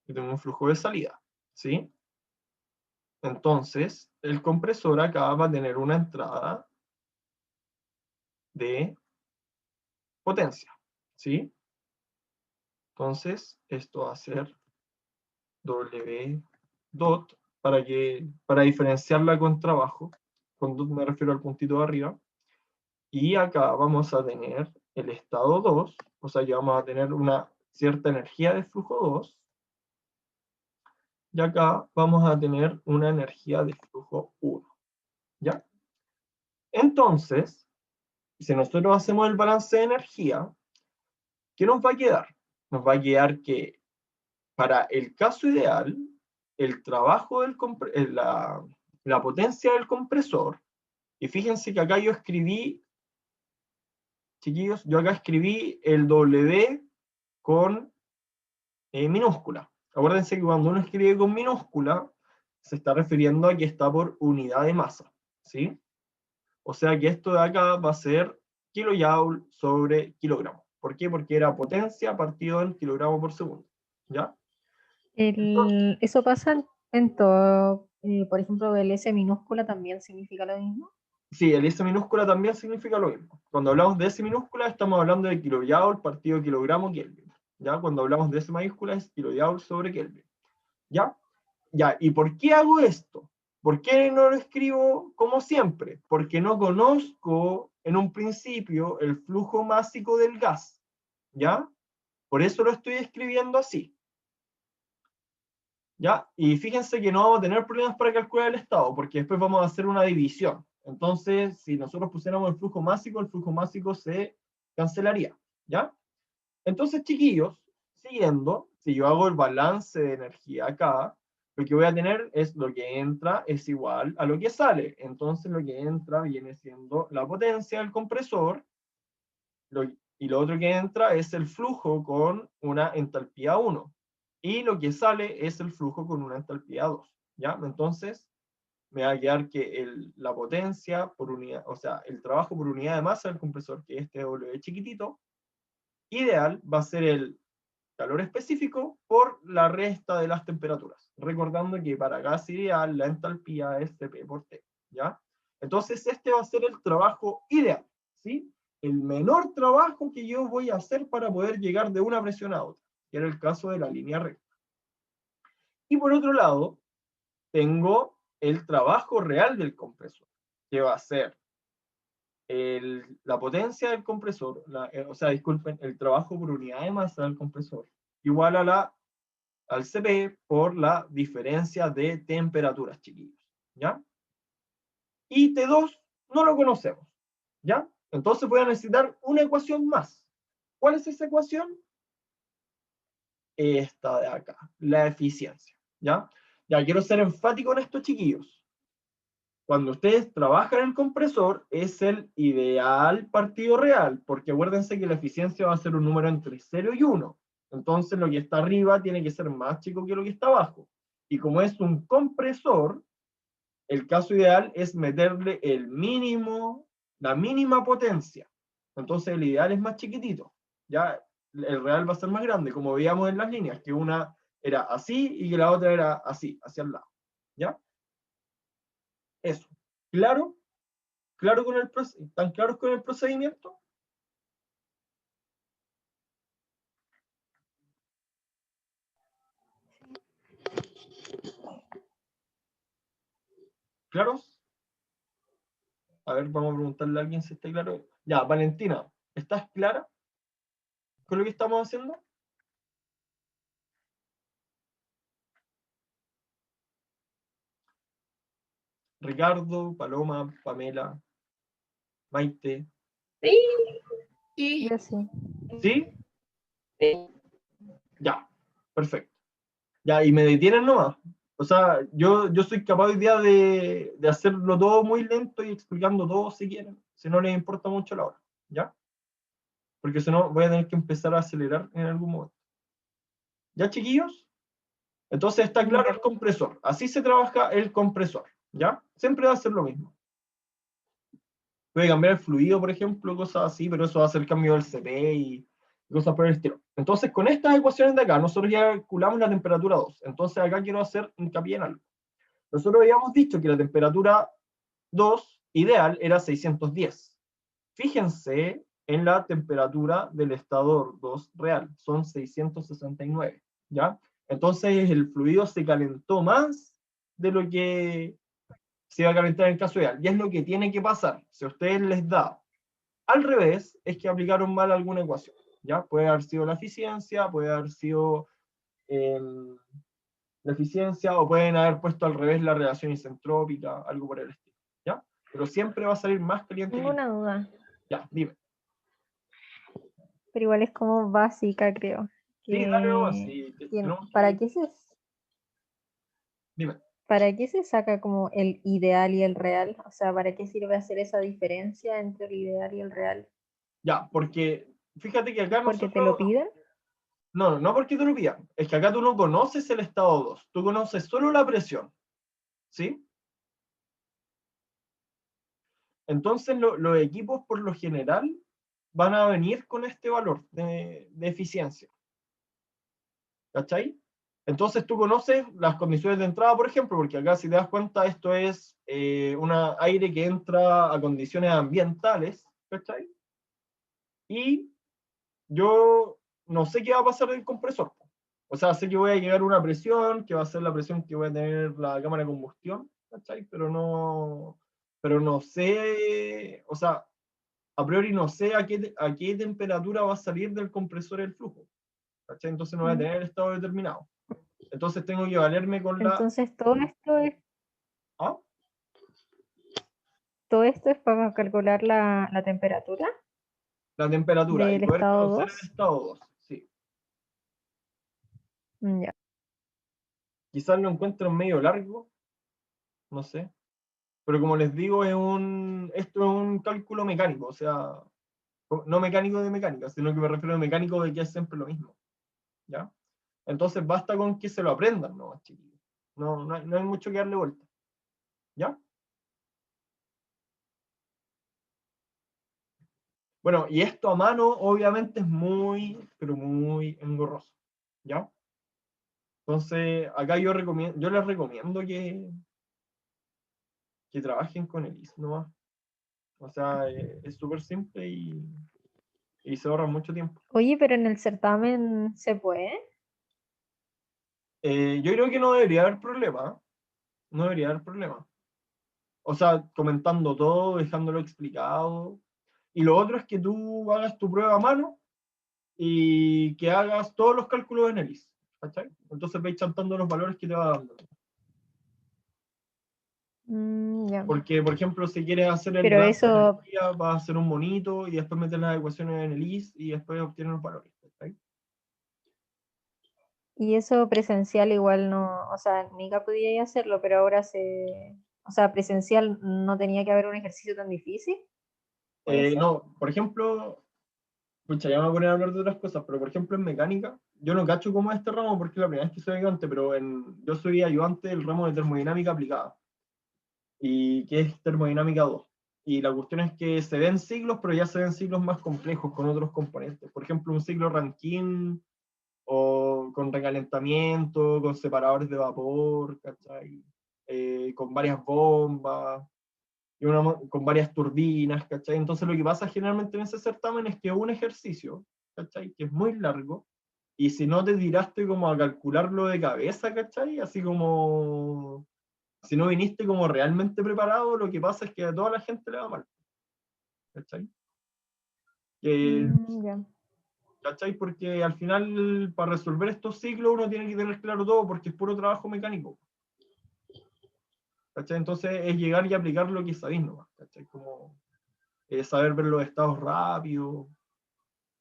y tengo un flujo de salida, ¿sí? Entonces, el compresor acá va a tener una entrada de potencia, ¿sí? Entonces, esto va a ser W dot para diferenciarla con trabajo. Con dot me refiero al puntito de arriba. Y acá vamos a tener el estado 2, o sea que vamos a tener una cierta energía de flujo 2. Y acá vamos a tener una energía de flujo 1. ¿Ya? Entonces, si nosotros hacemos el balance de energía, ¿qué nos va a quedar? Nos va a quedar que para el caso ideal, el trabajo la potencia del compresor, y fíjense que acá yo escribí, chiquillos, yo acá escribí el W con minúscula. Acuérdense que cuando uno escribe con minúscula, se está refiriendo a que está por unidad de masa, ¿sí? O sea que esto de acá va a ser kilojoule sobre kilogramo. ¿Por qué? Porque era potencia partido en kilogramo por segundo, ¿ya? Eso pasa en todo. Por ejemplo, el S minúscula también significa lo mismo. Sí, el S minúscula también significa lo mismo. Cuando hablamos de S minúscula, estamos hablando de kilojoule partido kilogramo Kelvin. ¿Ya? Cuando hablamos de S mayúscula, es kilojoule sobre Kelvin. ¿Ya? Ya, ¿y por qué hago esto? ¿Por qué no lo escribo como siempre? Porque no conozco en un principio el flujo másico del gas. ¿Ya? Por eso lo estoy escribiendo así. ¿Ya? Y fíjense que no vamos a tener problemas para calcular el estado, porque después vamos a hacer una división. Entonces, si nosotros pusiéramos el flujo másico se cancelaría. ¿Ya? Entonces, chiquillos, siguiendo, si yo hago el balance de energía acá, lo que voy a tener es lo que entra es igual a lo que sale. Entonces, lo que entra viene siendo la potencia del compresor, y lo otro que entra es el flujo con una entalpía 1. Y lo que sale es el flujo con una entalpía 2. ¿Ya? Entonces, me va a quedar que la potencia por unidad, o sea, el trabajo por unidad de masa del compresor, que es este W chiquitito, ideal va a ser el calor específico por la resta de las temperaturas. Recordando que para gas ideal la entalpía es Cp por T. ¿Ya? Entonces, este va a ser el trabajo ideal. ¿Sí? el menor trabajo que yo voy a hacer para poder llegar de una presión a otra, que era el caso de la línea recta. Y por otro lado, tengo el trabajo real del compresor, que va a ser la potencia del compresor, o sea, disculpen, el trabajo por unidad de masa del compresor, igual al CP por la diferencia de temperaturas, chiquillos, ¿ya? Y T2 no lo conocemos, ¿ya? Entonces voy a necesitar una ecuación más. ¿Cuál es esa ecuación? Esta de acá, la eficiencia, ¿ya? Ya, quiero ser enfático en esto, chiquillos. Cuando ustedes trabajan en el compresor, es el ideal partido real, porque acuérdense que la eficiencia va a ser un número entre 0 y 1. Entonces lo que está arriba tiene que ser más chico que lo que está abajo. Y como es un compresor, el caso ideal es meterle el mínimo, la mínima potencia. Entonces el ideal es más chiquitito. Ya el real va a ser más grande, como veíamos en las líneas, que una era así y que la otra era así, hacia el lado. ¿Ya? Eso. ¿Claro? ¿Claro con ¿Están claros con el procedimiento? ¿Claros? A ver, vamos a preguntarle a alguien si está claro. Ya, Valentina, ¿estás clara con lo que estamos haciendo? Ricardo, Paloma, Pamela, Maite. Sí, sí, Yo sí. ¿Sí? sí. Ya, perfecto. Ya, y me detienen nomás. O sea, yo soy capaz hoy día de hacerlo todo muy lento y explicando todo si quieren, si no les importa mucho la hora, ¿ya? Porque si no voy a tener que empezar a acelerar en algún momento. ¿Ya, chiquillos? Entonces está claro el compresor. Así se trabaja el compresor, ¿ya? Siempre va a ser lo mismo. Puede cambiar el fluido, por ejemplo, cosas así, pero eso va a ser cambio del CP y cosas por el estilo. Entonces, con estas ecuaciones de acá, nosotros ya calculamos la temperatura 2. Entonces, acá quiero hacer hincapié en algo. Nosotros habíamos dicho que la temperatura 2 ideal era 610. Fíjense en la temperatura del estador 2 real, son 669, ¿ya? Entonces el fluido se calentó más de lo que se iba a calentar en el caso ideal, y es lo que tiene que pasar. Si a ustedes les da al revés, es que aplicaron mal alguna ecuación, ¿ya? Puede haber sido la eficiencia, puede haber sido la eficiencia, o pueden haber puesto al revés la relación isentrópica, algo por el estilo, ¿ya? Pero siempre va a salir más caliente Tengo que... una duda, Ya, dime. pero igual es como básica, creo. Sí, dale nomás, sí, tenemos que... Dime. ¿Para qué se saca como el ideal y el real? O sea, ¿para qué sirve hacer esa diferencia entre el ideal y el real? Ya, porque fíjate que acá ¿Porque te nosotros... lo piden? No, no porque te lo pidan, es que acá tú no conoces el estado 2, tú conoces solo la presión, ¿sí? Entonces los equipos por lo general van a venir con este valor de eficiencia, ¿cachai? Entonces tú conoces las condiciones de entrada, por ejemplo, porque acá si te das cuenta esto es un aire que entra a condiciones ambientales, ¿cachai? Y yo no sé qué va a pasar del compresor. O sea, sé que voy a llegar a una presión, que va a ser la presión que voy a tener la cámara de combustión, ¿cachai? Pero no sé, o sea, a priori no sé a qué temperatura va a salir del compresor el flujo, ¿cachai? Entonces no voy a tener el estado determinado. Entonces tengo que valerme con la... Entonces, ¿Ah? todo esto es para calcular la temperatura La temperatura y del poder estado conocer el 2. estado 2, sí. Ya. Quizás lo encuentro medio largo, no sé. Pero como les digo, esto es un cálculo mecánico, o sea, no mecánico de mecánica, sino que me refiero a mecánico de que es siempre lo mismo, ¿ya? Entonces basta con que se lo aprendan, ¿no, chiquillos? No hay mucho que darle vuelta, ¿ya? Bueno, y esto a mano obviamente es muy, pero muy engorroso, ¿ya? Entonces, acá yo les recomiendo que trabajen con el IS, ¿no? O sea, es súper simple y se ahorra mucho tiempo. Oye, pero en el certamen se puede. Yo creo que no debería haber problema. ¿Eh? No debería haber problema. O sea, comentando todo, dejándolo explicado. Y lo otro es que tú hagas tu prueba a mano y que hagas todos los cálculos en ELIS. ¿Cachai? Entonces vais chantando los valores que te va dando. Ya. Porque, por ejemplo, si quieres hacer el Pero grafo de eso, energía, vas a hacer un monito y después meter las ecuaciones en ELIS y después obtienes los valores. ¿Cachai? y eso presencial igual no, o sea, Nica podía hacerlo, pero ahora o sea, presencial no tenía que haber un ejercicio tan difícil. ¿Puede ser? No, por ejemplo, pucha, ya me voy a poner a hablar de otras cosas, pero por ejemplo en mecánica, yo no cacho cómo es este ramo porque es la primera vez que soy ayudante, pero yo soy ayudante del ramo de termodinámica aplicada, y que es termodinámica 2. Y la cuestión es que se ven ciclos, pero ya se ven ciclos más complejos con otros componentes. Por ejemplo, un ciclo Rankine, o con recalentamiento, con separadores de vapor, ¿cachai? Con varias bombas, y con varias turbinas, ¿cachai? Entonces lo que pasa generalmente en ese certamen es que un ejercicio, ¿cachai? Que es muy largo, y si no te tiraste como a calcularlo de cabeza, ¿cachai? Así como, si no viniste como realmente preparado, lo que pasa es que a toda la gente le va mal, ¿cachai? Que, Ya. ¿cachai? Porque al final, para resolver estos ciclos, uno tiene que tener claro todo, porque es puro trabajo mecánico, ¿cachai? Entonces es llegar y aplicar lo que sabéis nomás, ¿cachai? Como saber ver los estados rápidos,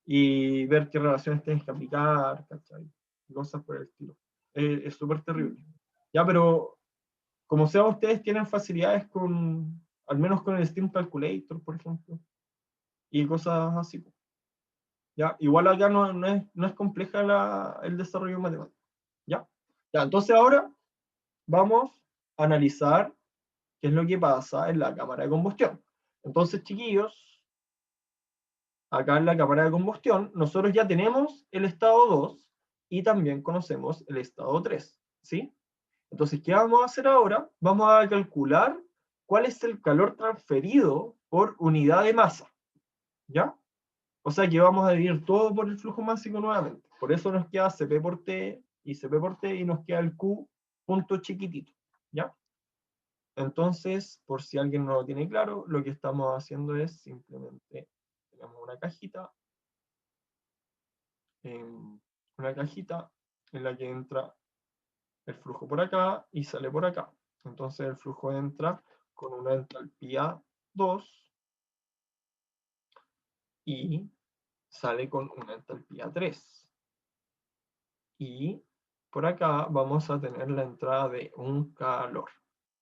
y ver qué relaciones tienes que aplicar, ¿cachai? Cosas por el estilo. Es súper terrible. Ya, pero como sea, ustedes tienen facilidades con, al menos con el Steam Calculator, por ejemplo, y cosas así. Ya, igual acá no es compleja el desarrollo matemático. ¿Ya? Ya, entonces ahora vamos a analizar qué es lo que pasa en la cámara de combustión. Entonces, chiquillos, acá en la cámara de combustión, nosotros ya tenemos el estado 2 y también conocemos el estado 3, ¿sí? Entonces, ¿qué vamos a hacer ahora? Vamos a calcular cuál es el calor transferido por unidad de masa, ¿ya? O sea que vamos a dividir todo por el flujo másico nuevamente. Por eso nos queda Cp por T y Cp por T y nos queda el Q punto chiquitito, ¿ya? Entonces, por si alguien no lo tiene claro, lo que estamos haciendo es simplemente, tenemos una cajita en la que entra el flujo por acá y sale por acá. Entonces el flujo entra con una entalpía 2 y sale con una entalpía 3. Y por acá vamos a tener la entrada de un calor,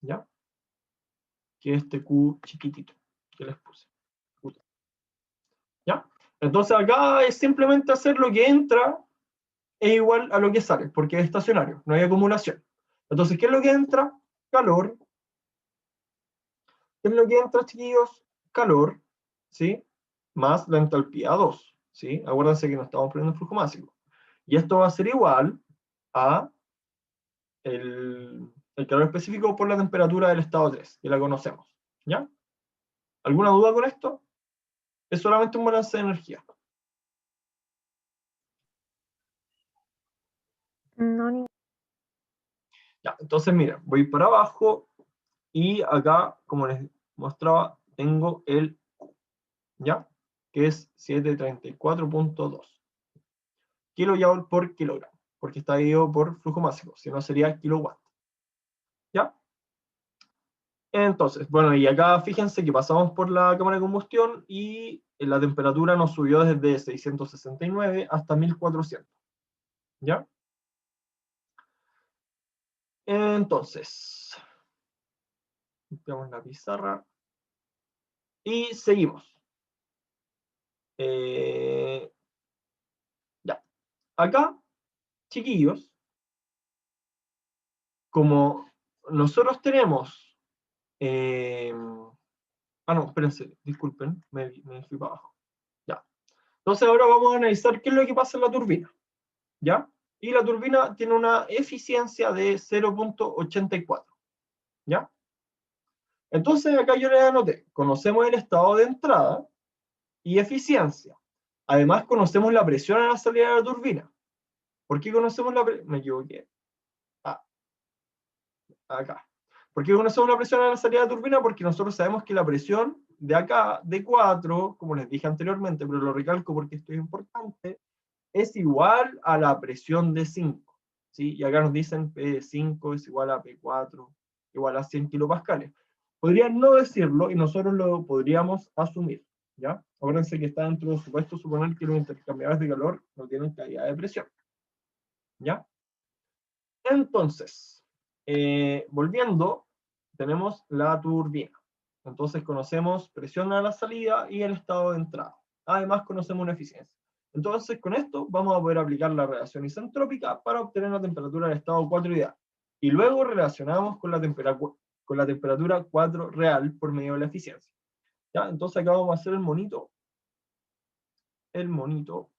¿ya? Que es este Q chiquitito que les puse. ¿Ya? Entonces acá es simplemente hacer lo que entra es igual a lo que sale, porque es estacionario, no hay acumulación. Entonces, ¿qué es lo que entra? Calor. ¿Qué es lo que entra, chiquillos? Calor, ¿sí? Más la entalpía 2, ¿sí? Acuérdense que no estamos poniendo el flujo máximo. Y esto va a ser igual a el calor específico por la temperatura del estado 3, que la conocemos, ¿ya? ¿Alguna duda con esto? Es solamente un balance de energía. No, Ya, entonces, mira, voy para abajo y acá, como les mostraba, tengo el Q, ¿ya? Que es 734.2 kilojoule por kilogramo, porque está dividido por flujo máximo, si no sería kilowatt, ¿ya? Entonces, bueno, y acá fíjense que pasamos por la cámara de combustión y la temperatura nos subió desde 669 hasta 1400, ¿ya? Entonces, limpiamos la pizarra y seguimos. Ya, acá, chiquillos, como nosotros tenemos... no, espérense, disculpen, me fui para abajo. Ya. Entonces ahora vamos a analizar qué es lo que pasa en la turbina, ¿ya? Y la turbina tiene una eficiencia de 0.84, ¿ya? Entonces acá yo le anoté, conocemos el estado de entrada y eficiencia. Además conocemos la presión a la salida de la turbina. ¿Por qué conocemos la presión? Me equivoqué. Acá. ¿Por qué conocemos la presión a la salida de la turbina? Porque nosotros sabemos que la presión de acá, de 4, como les dije anteriormente, pero lo recalco porque esto es importante, es igual a la presión de 5. ¿Sí? Y acá nos dicen P5 es igual a P4, igual a 100 kilopascales. Podrían no decirlo y nosotros lo podríamos asumir. ¿Ya? Acuérdense que está dentro de supuesto suponer que los intercambiadores de calor no tienen calidad de presión. ¿Ya? Entonces, volviendo, tenemos la turbina. Entonces conocemos presión a la salida y el estado de entrada. Además conocemos una eficiencia. Entonces con esto vamos a poder aplicar la relación isentrópica para obtener la temperatura del estado 4 ideal. Y luego relacionamos con la temperatura 4 real por medio de la eficiencia. ¿Ya? Entonces acá vamos a hacer el monito. El monito.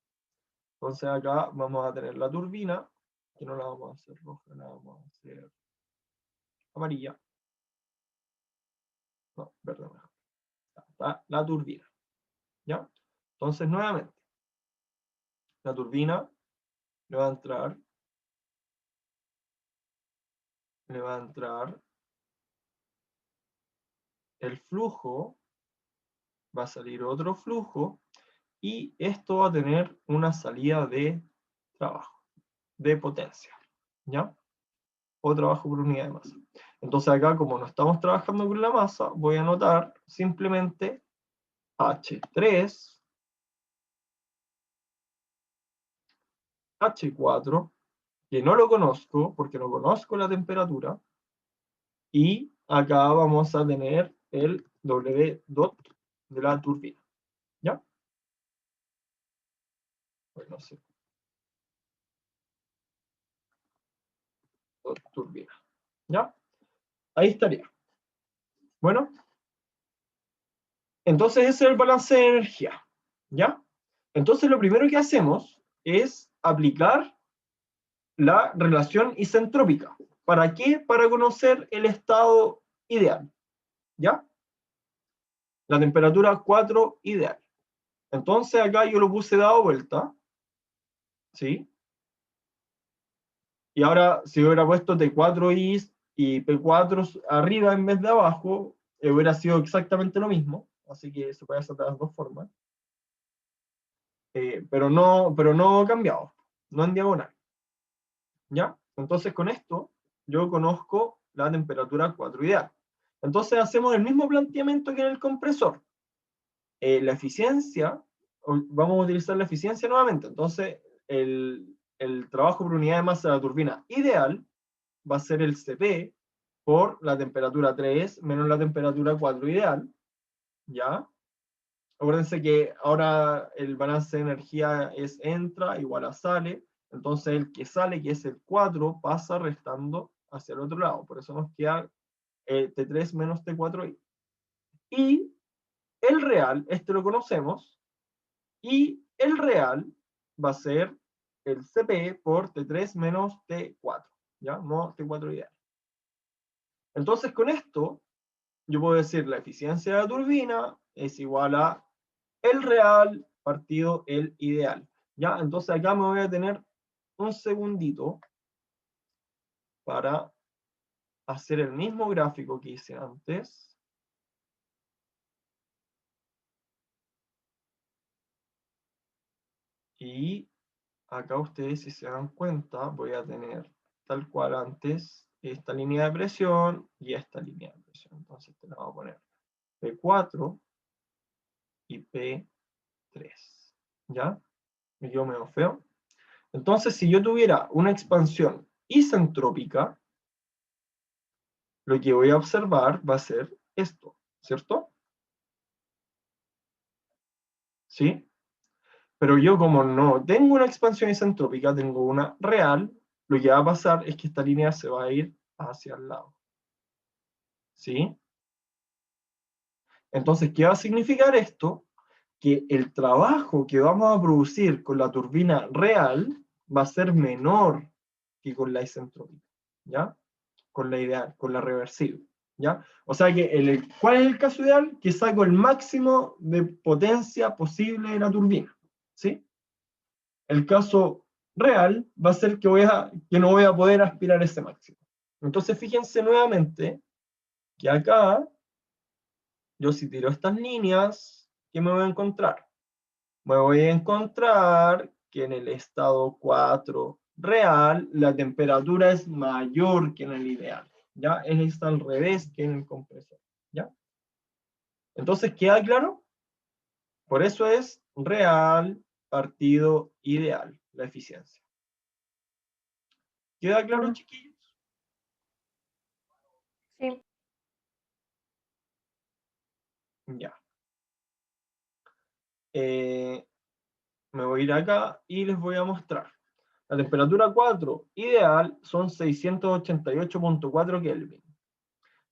Entonces acá vamos a tener la turbina, que no la vamos a hacer roja, la vamos a hacer amarilla. No, verde mejor. Está la turbina. ¿Ya? Entonces, nuevamente, la turbina le va a entrar el flujo, va a salir otro flujo, y esto va a tener una salida de trabajo, de potencia. ¿Ya? O trabajo por unidad de masa. Entonces acá, como no estamos trabajando con la masa, voy a anotar simplemente H3, H4, que no lo conozco, porque no conozco la temperatura, y acá vamos a tener el W dot de la turbina. ¿Ya? Pues no sé. Dot turbina. ¿Ya? Ahí estaría. Bueno. Entonces ese es el balance de energía. ¿Ya? Entonces lo primero que hacemos es aplicar la relación isentrópica. ¿Para qué? Para conocer el estado ideal. ¿Ya? La temperatura 4 ideal. Entonces acá yo lo puse dado vuelta. ¿Sí? Y ahora si hubiera puesto T4i y P4 arriba en vez de abajo, hubiera sido exactamente lo mismo. Así que se puede hacer de las dos formas. Pero no cambiado. No en diagonal. ¿Ya? Entonces con esto yo conozco la temperatura 4 ideal. Entonces hacemos el mismo planteamiento que en el compresor. La eficiencia, vamos a utilizar la eficiencia nuevamente. Entonces el trabajo por unidad de masa de la turbina ideal va a ser el CP por la temperatura 3 menos la temperatura 4 ideal. ¿Ya? Acuérdense que ahora el balance de energía es entra igual a sale. Entonces el que sale, que es el 4, pasa restando hacia el otro lado. Por eso nos queda T3 menos T4i. Y el real, este lo conocemos, y el real va a ser el CP por T3 menos T4, ¿ya? No T4 ideal. Entonces con esto, yo puedo decir la eficiencia de la turbina es igual a el real partido el ideal, ¿ya? Entonces acá me voy a tener un segundito para hacer el mismo gráfico que hice antes. Y acá ustedes, si se dan cuenta, voy a tener tal cual antes esta línea de presión y esta línea de presión. Entonces te la voy a poner P4 y P3. ¿Ya? Me quedo medio feo. Entonces, si yo tuviera una expansión isentrópica, lo que voy a observar va a ser esto, ¿cierto? ¿Sí? Pero yo, como no tengo una expansión isentrópica, tengo una real, lo que va a pasar es que esta línea se va a ir hacia el lado. ¿Sí? Entonces, ¿qué va a significar esto? Que el trabajo que vamos a producir con la turbina real va a ser menor que con la isentrópica, ¿ya? Con la ideal, con la reversible. ¿Ya? O sea que, ¿cuál es el caso ideal? Que saco el máximo de potencia posible de la turbina, ¿sí? El caso real va a ser que no voy a poder aspirar ese máximo. Entonces, fíjense nuevamente que acá, yo si tiro estas líneas, ¿qué me voy a encontrar? Me voy a encontrar que en el estado 4 real, la temperatura es mayor que en el ideal, ¿ya? Está al revés que en el compresor, ¿ya? Entonces, ¿queda claro? Por eso es real partido ideal, la eficiencia. ¿Queda claro, chiquillos? Sí. Ya. Me voy a ir acá y les voy a mostrar. La temperatura 4 ideal son 688.4 Kelvin.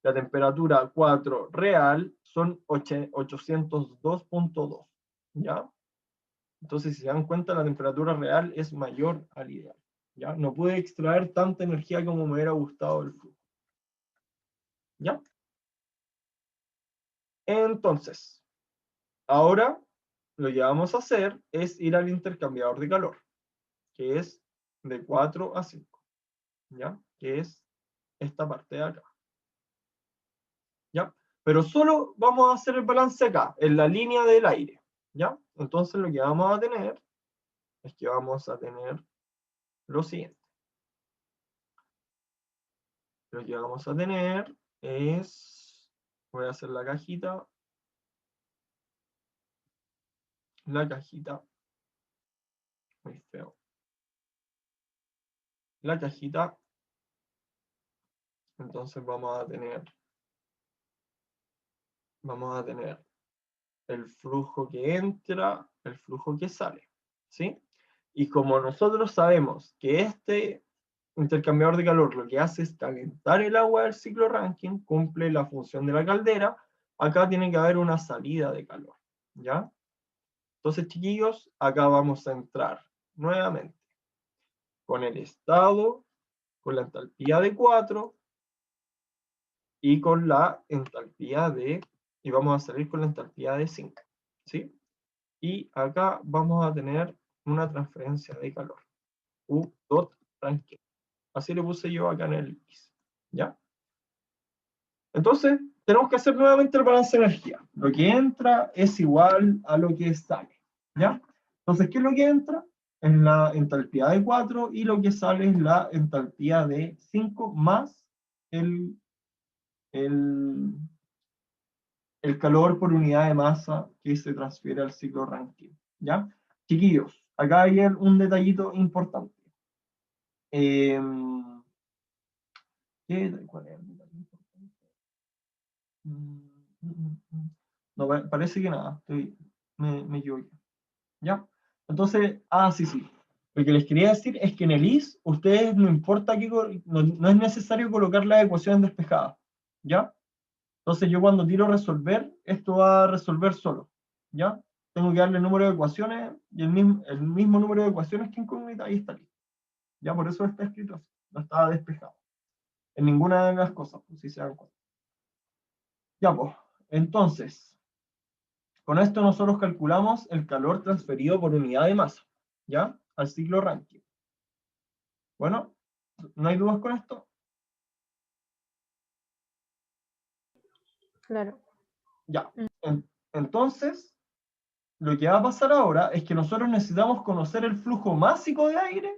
La temperatura 4 real son 802.2. ¿Ya? Entonces, si se dan cuenta, la temperatura real es mayor al ideal. ¿Ya? No pude extraer tanta energía como me hubiera gustado el flujo. ¿Ya? Entonces, ahora lo que vamos a hacer es ir al intercambiador de calor, que es de 4 a 5, ¿ya? Que es esta parte de acá, ¿ya? Pero solo vamos a hacer el balance acá, en la línea del aire, ¿ya? Entonces lo que vamos a tener es que vamos a tener lo siguiente. Lo que vamos a tener es, voy a hacer la cajita, muy feo, la cajita, entonces vamos a tener el flujo que entra, el flujo que sale, ¿sí? Y como nosotros sabemos que este intercambiador de calor lo que hace es calentar el agua del ciclo Rankine, cumple la función de la caldera, acá tiene que haber una salida de calor, ¿ya? Entonces, chiquillos, acá vamos a entrar nuevamente con el estado, con la entalpía de 4 y con la entalpía y vamos a salir con la entalpía de 5, ¿sí? Y acá vamos a tener una transferencia de calor, U dot Rankine. Así le puse yo acá en el IS, ¿ya? Entonces, tenemos que hacer nuevamente el balance de energía. Lo que entra es igual a lo que sale, ¿ya? Entonces, ¿qué es lo que entra? Es la entalpía de 4 y lo que sale es la entalpía de 5 más el, el, el calor por unidad de masa que se transfiere al ciclo Rankine, ¿ya? Chiquillos, acá hay un detallito importante. ¿Cuál es el detalle importante? No, parece que nada, me equivoqué. ¿Ya? Entonces, sí. Lo que les quería decir es que en el IS, ustedes no importa que no es necesario colocar las ecuaciones despejadas. ¿Ya? Entonces yo cuando tiro resolver, esto va a resolver solo. ¿Ya? Tengo que darle el número de ecuaciones y el mismo número de ecuaciones que incógnita, ahí está listo. Ya por eso está escrito así, no está despejado. En ninguna de las cosas, pues, si se dan cuenta. Ya, pues. Entonces, con esto nosotros calculamos el calor transferido por unidad de masa, ¿ya? Al ciclo Rankine. Bueno, ¿no hay dudas con esto? Claro. Ya. Entonces, lo que va a pasar ahora es que nosotros necesitamos conocer el flujo másico de aire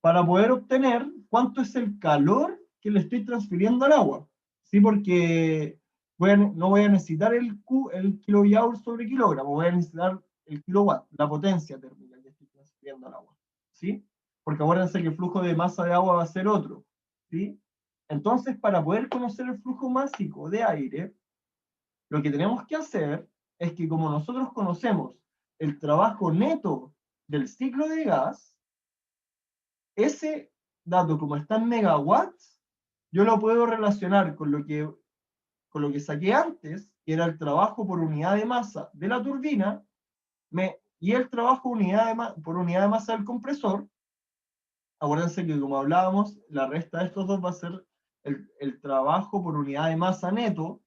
para poder obtener cuánto es el calor que le estoy transfiriendo al agua. ¿Sí? Porque no voy a necesitar el kilojoule sobre kilogramo, voy a necesitar el kilowatt, la potencia térmica que estoy transfiriendo al agua. ¿Sí? Porque acuérdense que el flujo de masa de agua va a ser otro. ¿Sí? Entonces, para poder conocer el flujo másico de aire, lo que tenemos que hacer es que como nosotros conocemos el trabajo neto del ciclo de gas, ese dato, como está en megawatts, yo lo puedo relacionar con lo que saqué antes, que era el trabajo por unidad de masa de la turbina, y el trabajo por unidad de masa del compresor. Acuérdense que como hablábamos, la resta de estos dos va a ser el trabajo por unidad de masa neto.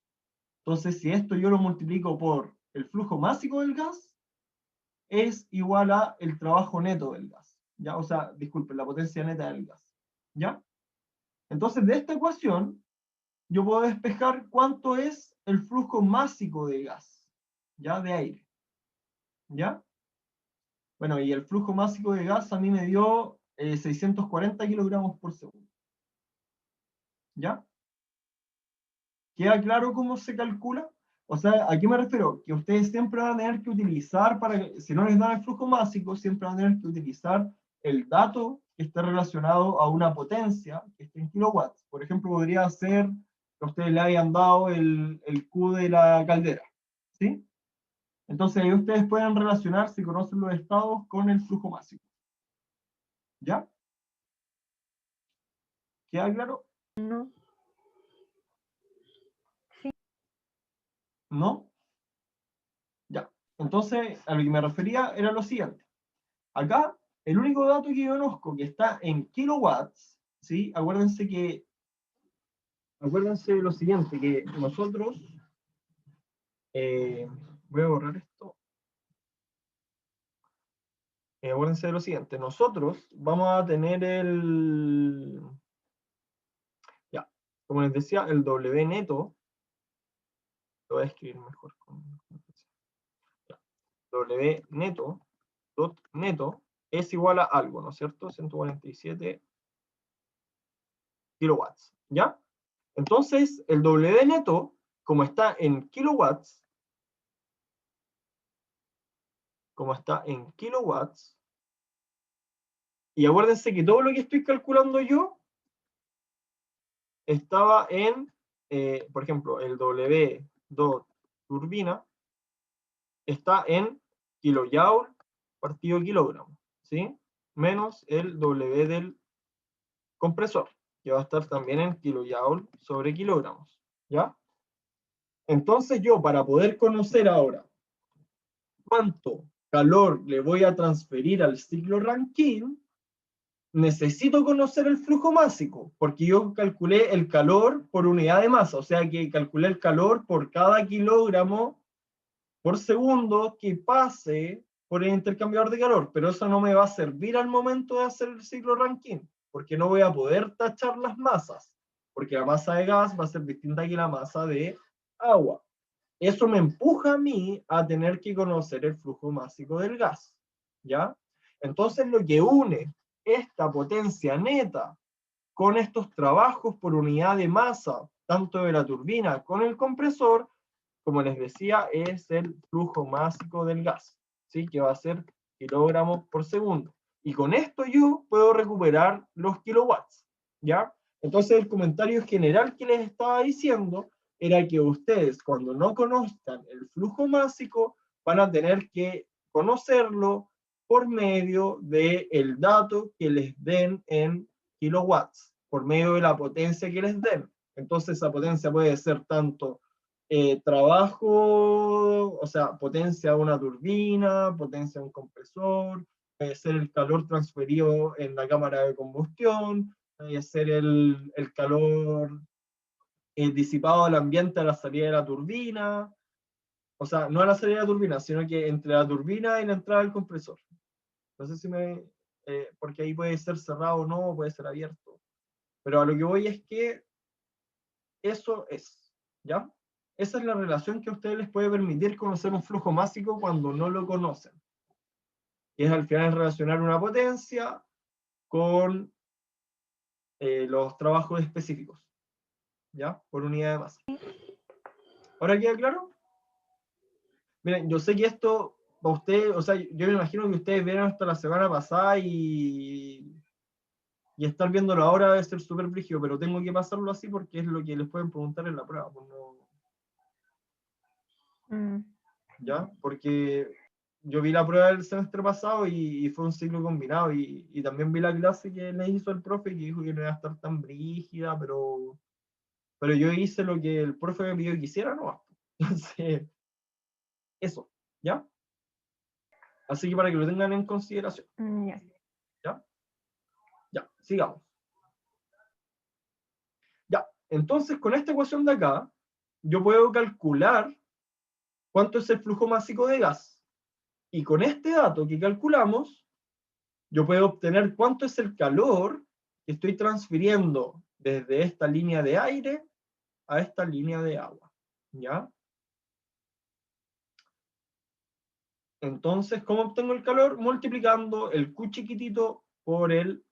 Entonces, si esto yo lo multiplico por el flujo másico del gas, es igual a el trabajo neto del gas, ¿ya? O sea, disculpen, la potencia neta del gas, ¿ya? Entonces, de esta ecuación, yo puedo despejar cuánto es el flujo másico de gas, ¿ya? De aire, ¿ya? Bueno, y el flujo másico de gas a mí me dio 640 kilogramos por segundo, ¿ya? ¿Queda claro cómo se calcula? O sea, ¿a qué me refiero? Que ustedes siempre van a tener que utilizar, si no les dan el flujo másico, siempre van a tener que utilizar el dato que esté relacionado a una potencia que esté en kilowatts. Por ejemplo, podría ser que ustedes le hayan dado el Q de la caldera, ¿sí? Entonces ahí ustedes pueden relacionar, si conocen los estados, con el flujo másico. ¿Ya? ¿Queda claro? No. Sí. ¿No? Ya. Entonces, a lo que me refería era lo siguiente. Acá, el único dato que yo conozco que está en kilowatts, ¿sí? Acuérdense de lo siguiente, que nosotros, voy a borrar esto. Acuérdense de lo siguiente, nosotros vamos a tener ya, como les decía, el W neto, lo voy a escribir mejor ya, W neto, dot neto, es igual a algo, ¿no es cierto? 147 kilowatts, ¿ya? Entonces, el W neto, como está en kilowatts, y acuérdense que todo lo que estoy calculando yo estaba en, por ejemplo, el W dot turbina está en kilojoule partido kilogramo, ¿sí? Menos el W del compresor, que va a estar también en kilojoule sobre kilogramos, ¿ya? Entonces yo, para poder conocer ahora cuánto calor le voy a transferir al ciclo Rankine, necesito conocer el flujo másico, porque yo calculé el calor por unidad de masa, o sea que calculé el calor por cada kilogramo por segundo que pase por el intercambiador de calor, pero eso no me va a servir al momento de hacer el ciclo Rankine, porque no voy a poder tachar las masas, porque la masa de gas va a ser distinta que la masa de agua. Eso me empuja a mí a tener que conocer el flujo másico del gas, ¿ya? Entonces lo que une esta potencia neta con estos trabajos por unidad de masa, tanto de la turbina con el compresor, como les decía, es el flujo másico del gas, ¿sí? Que va a ser kilogramos por segundo. Y con esto yo puedo recuperar los kilowatts, ¿ya? Entonces el comentario general que les estaba diciendo era que ustedes, cuando no conozcan el flujo másico, van a tener que conocerlo por medio del dato que les den en kilowatts, por medio de la potencia que les den. Entonces esa potencia puede ser tanto trabajo, o sea, potencia de una turbina, potencia de un compresor, puede ser el calor transferido en la cámara de combustión, puede ser el calor disipado al ambiente a la salida de la turbina, o sea, no a la salida de la turbina, sino que entre la turbina y la entrada del compresor. No sé si porque ahí puede ser cerrado o no, puede ser abierto. Pero a lo que voy es que eso es, ¿ya? Esa es la relación que a ustedes les puede permitir conocer un flujo másico cuando no lo conocen. Y es al final relacionar una potencia con los trabajos específicos, ¿ya? Por unidad de masa. ¿Ahora queda claro? Miren, yo sé que esto, para ustedes, o sea, yo me imagino que ustedes vieron hasta la semana pasada y estar viéndolo ahora debe ser súper brígido, pero tengo que pasarlo así porque es lo que les pueden preguntar en la prueba. Pues no, ¿ya? Porque yo vi la prueba del semestre pasado y fue un ciclo combinado y también vi la clase que le hizo el profe que dijo que no iba a estar tan brígida, pero yo hice lo que el profe me pidió que hiciera, ¿no? Entonces, eso, ¿ya? Así que para que lo tengan en consideración. Ya. ¿Ya? Ya, sigamos. Ya, Entonces, con esta ecuación de acá, yo puedo calcular cuánto es el flujo másico de gas. Y con este dato que calculamos, yo puedo obtener cuánto es el calor que estoy transfiriendo desde esta línea de aire a esta línea de agua. ¿Ya? Entonces, ¿cómo obtengo el calor? Multiplicando el Q chiquitito por el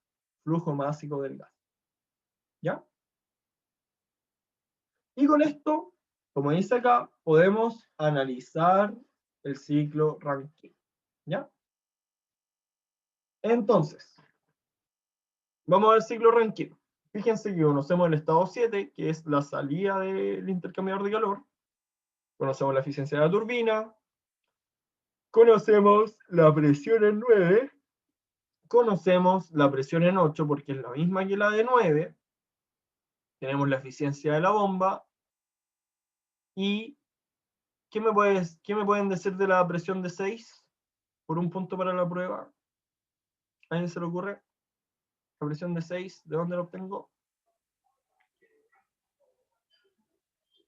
flujo másico del gas. ¿Ya? Y con esto, como dice acá, podemos analizar el ciclo Rankine. ¿Ya? Entonces, vamos al ciclo Rankine. Fíjense que conocemos el estado 7, que es la salida del intercambiador de calor. Conocemos la eficiencia de la turbina. Conocemos la presión en 9. Conocemos la presión en 8 porque es la misma que la de 9. Tenemos la eficiencia de la bomba. ¿Y qué me pueden decir de la presión de 6? Por un punto para la prueba. ¿A alguien se le ocurre? La presión de 6, ¿de dónde la obtengo?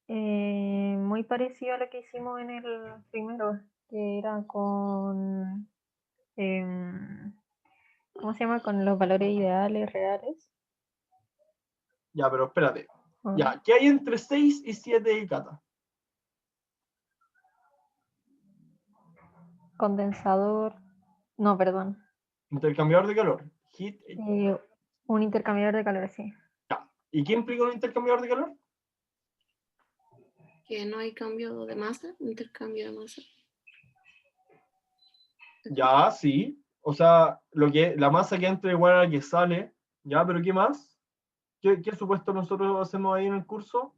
Muy parecido a lo que hicimos en el primero, que era con, ¿cómo se llama? Con los valores ideales, reales. Ya, pero espérate. ¿O Ya, no? ¿qué hay entre 6 y 7 de Cata? Condensador, no, perdón. Intercambiador de calor. Heat. Un intercambiador de calor, sí. Ya. ¿Y qué implica un intercambiador de calor? Que no hay cambio de masa, intercambio de masa. Ya, sí. O sea, la masa que entra igual a la que sale. Ya, pero ¿qué más? ¿Qué supuesto nosotros hacemos ahí en el curso?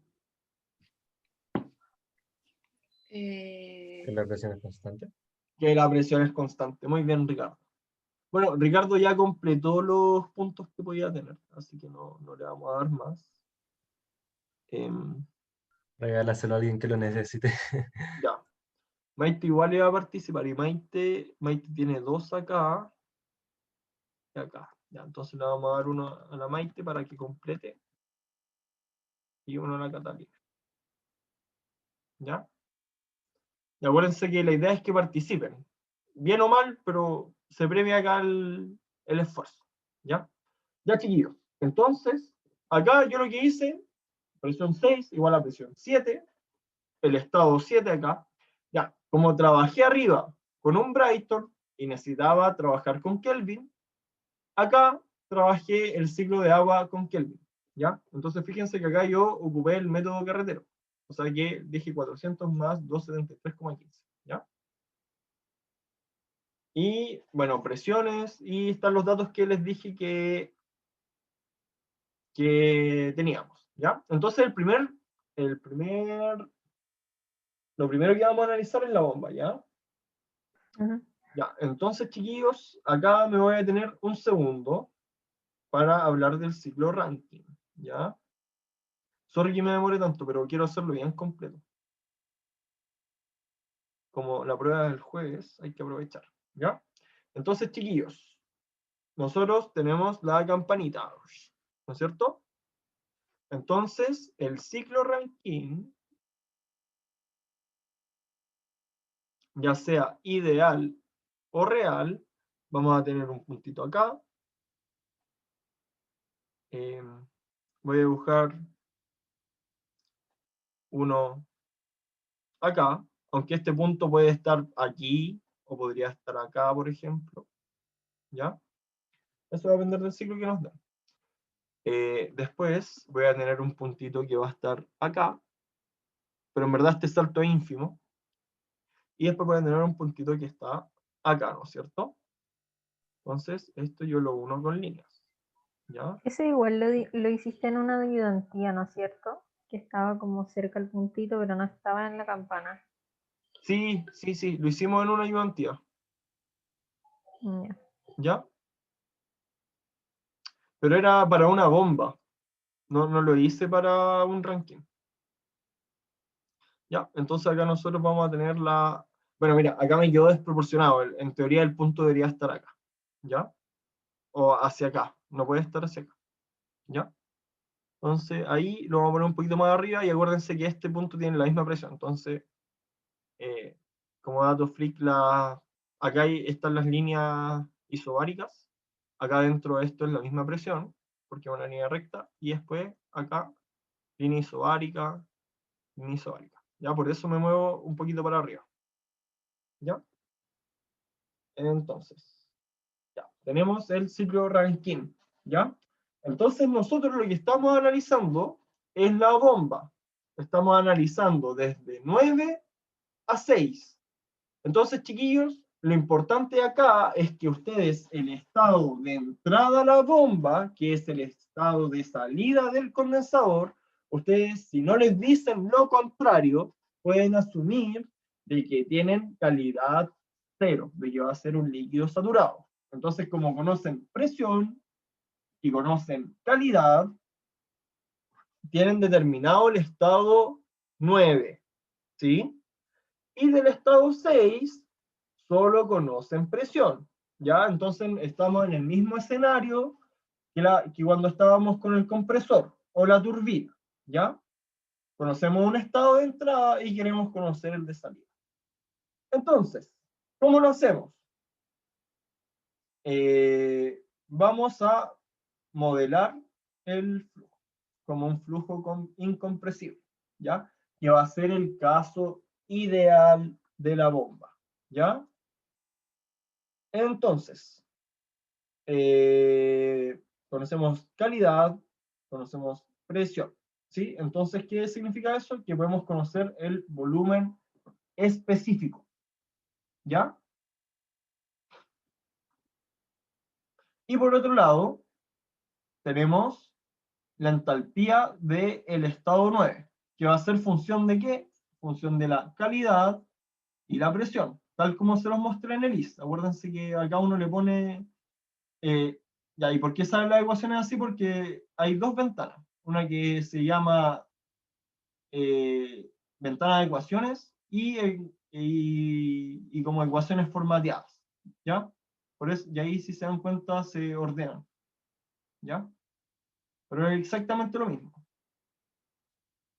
Que la presión es constante. Que la presión es constante. Muy bien, Ricardo. Bueno, Ricardo ya completó los puntos que podía tener, así que no le vamos a dar más. Regálaselo a alguien que lo necesite. Ya. Maite igual iba a participar, y Maite tiene 2 acá y acá. Ya, entonces le vamos a dar uno a la Maite para que complete y uno a la Catalina. ¿Ya? Y acuérdense que la idea es que participen. Bien o mal, pero se premia acá el esfuerzo. ¿Ya? Ya, chiquillos. Entonces, acá yo lo que hice, presión 6 igual a presión 7, el estado 7 acá. Ya, como trabajé arriba con un Brighton y necesitaba trabajar con Kelvin, acá trabajé el ciclo de agua con Kelvin. ¿Ya? Entonces fíjense que acá yo ocupé el método carretero. O sea que dije 400 más 273,15. ¿Ya? Y bueno, presiones, y están los datos que les dije que teníamos. ¿Ya? Entonces lo primero que vamos a analizar es la bomba. ¿Ya? Ujú. Ya, entonces, chiquillos, acá me voy a tener un segundo para hablar del ciclo Rankine, ¿ya? Sorry que me demore tanto, pero quiero hacerlo bien completo. Como la prueba del jueves, hay que aprovechar, ¿ya? Entonces, chiquillos, nosotros tenemos la campanita, ¿no es cierto? Entonces, el ciclo Rankine, ya sea ideal o real, vamos a tener un puntito acá. Voy a dibujar uno acá, aunque este punto puede estar aquí, o podría estar acá, por ejemplo. ¿Ya? Eso va a depender del ciclo que nos da. Después voy a tener un puntito que va a estar acá, pero en verdad este salto es ínfimo. Y después voy a tener un puntito que está acá, ¿no es cierto? Entonces, esto yo lo uno con líneas. ¿Ya? Eso igual lo hiciste en una ayudantía, ¿no es cierto? Que estaba como cerca al puntito, pero no estaba en la campana. Sí, lo hicimos en una ayudantía. Ya. ¿Ya? Pero era para una bomba. No lo hice para un ranking. ¿Ya? Entonces acá nosotros vamos a tener la... Bueno, mira, acá me quedó desproporcionado. En teoría el punto debería estar acá. ¿Ya? O hacia acá. No puede estar hacia acá. ¿Ya? Entonces ahí lo vamos a poner un poquito más arriba y acuérdense que este punto tiene la misma presión. Entonces, como dato freak, acá están las líneas isobáricas. Acá dentro de esto es la misma presión, porque es una línea recta. Y después acá, línea isobárica, línea isobárica. ¿Ya? Por eso me muevo un poquito para arriba. ¿Ya? Entonces, ya, tenemos el ciclo Rankine. ¿Ya? Entonces nosotros lo que estamos analizando es la bomba. Estamos analizando desde 9 a 6. Entonces, chiquillos, lo importante acá es que ustedes el estado de entrada a la bomba, que es el estado de salida del condensador, ustedes, si no les dicen lo contrario, pueden asumir de que tienen calidad cero, de que va a ser un líquido saturado. Entonces, como conocen presión y conocen calidad, tienen determinado el estado 9, ¿sí? Y del estado 6, solo conocen presión, ¿ya? Entonces estamos en el mismo escenario que cuando estábamos con el compresor o la turbina, ¿ya? Conocemos un estado de entrada y queremos conocer el de salida. Entonces, ¿cómo lo hacemos? Vamos a modelar el flujo como un flujo incompresible, ¿ya? Que va a ser el caso ideal de la bomba, ¿ya? Entonces, conocemos calidad, conocemos presión, ¿sí? Entonces, ¿qué significa eso? Que podemos conocer el volumen específico, ¿ya? Y por otro lado, tenemos la entalpía del estado 9, que va a ser función de ¿qué? Función de la calidad y la presión, tal como se los mostré en el IS. Acuérdense que acá uno le pone... ya, ¿y por qué salen las ecuaciones así? Porque hay dos ventanas. Una que se llama ventana de ecuaciones y como ecuaciones formateadas, ¿ya? Por eso, y ahí si se dan cuenta se ordenan, ¿ya? Pero es exactamente lo mismo,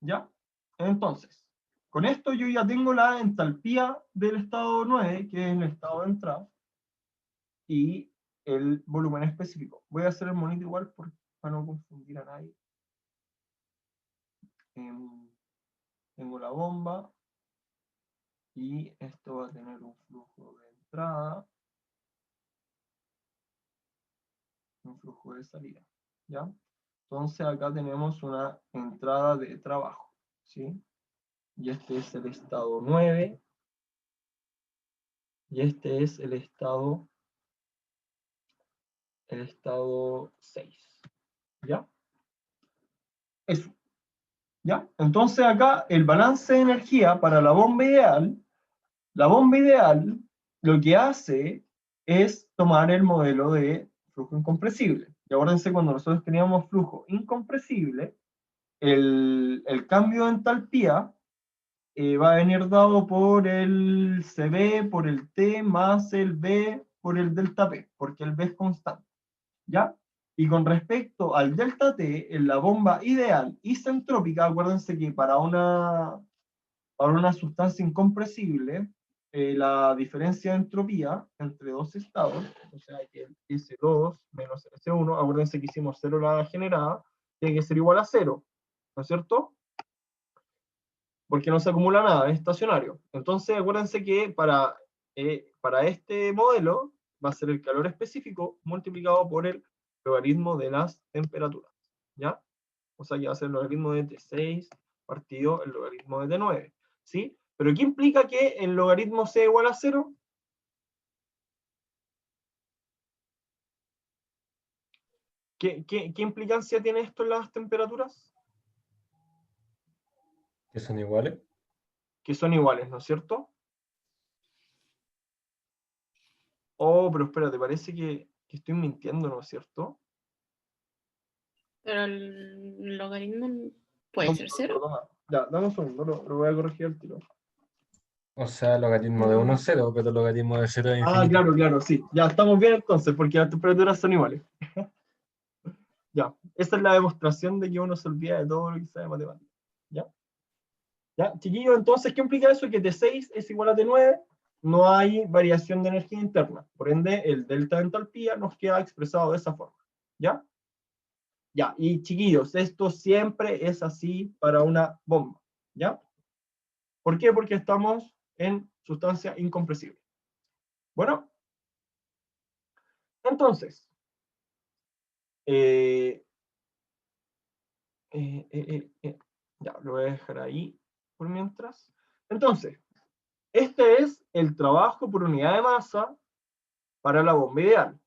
¿ya? Entonces, con esto yo ya tengo la entalpía del estado 9, que es el estado de entrada, y el volumen específico. Voy a hacer el monito igual para no confundir a nadie. Tengo la bomba, y esto va a tener un flujo de entrada, un flujo de salida, ¿ya? Entonces acá tenemos una entrada de trabajo, ¿sí? Y este es el estado 9, y este es el estado 6, ¿ya? Eso, ¿ya? Entonces acá el balance de energía para la bomba ideal lo que hace es tomar el modelo de flujo incompresible. Y acuérdense, cuando nosotros teníamos flujo incompresible, el cambio de entalpía va a venir dado por el CB, por el T, más el B, por el delta P, porque el B es constante, ¿ya? Y con respecto al delta T, en la bomba ideal isentrópica, acuérdense que para una sustancia incompresible, la diferencia de entropía entre dos estados, o sea, que el S2 menos S1, acuérdense que hicimos 0 la generada, tiene que ser igual a 0, ¿no es cierto? Porque no se acumula nada, es estacionario. Entonces, acuérdense que para este modelo va a ser el calor específico multiplicado por el logaritmo de las temperaturas, ¿ya? O sea, que va a ser el logaritmo de T6 partido el logaritmo de T9, ¿sí? ¿Pero qué implica que el logaritmo sea igual a 0? ¿Qué implicancia tiene esto en las temperaturas? ¿Que son iguales? Que son iguales, ¿no es cierto? Oh, pero espérate, parece que estoy mintiendo, ¿no es cierto? Pero el logaritmo puede ser cero. Perdona. Ya, dame un segundo, lo voy a corregir al tiro. O sea, logaritmo de 1 es 0, pero logaritmo de 0 es Ah, infinito. claro, sí. Ya estamos bien entonces, porque las temperaturas son iguales. Ya, Esa es la demostración de que uno se olvida de todo lo que sabe de matemáticas. ¿Ya? ¿Ya? Chiquillos, entonces, ¿qué implica eso? Que T6 es igual a T9, no hay variación de energía interna. Por ende, el delta de entalpía nos queda expresado de esa forma. ¿Ya? Ya, y chiquillos, esto siempre es así para una bomba. ¿Ya? ¿Por qué? Porque estamos en sustancia incompresible. Bueno, entonces, ya, lo voy a dejar ahí por mientras. Entonces, este es el trabajo por unidad de masa para la bomba ideal.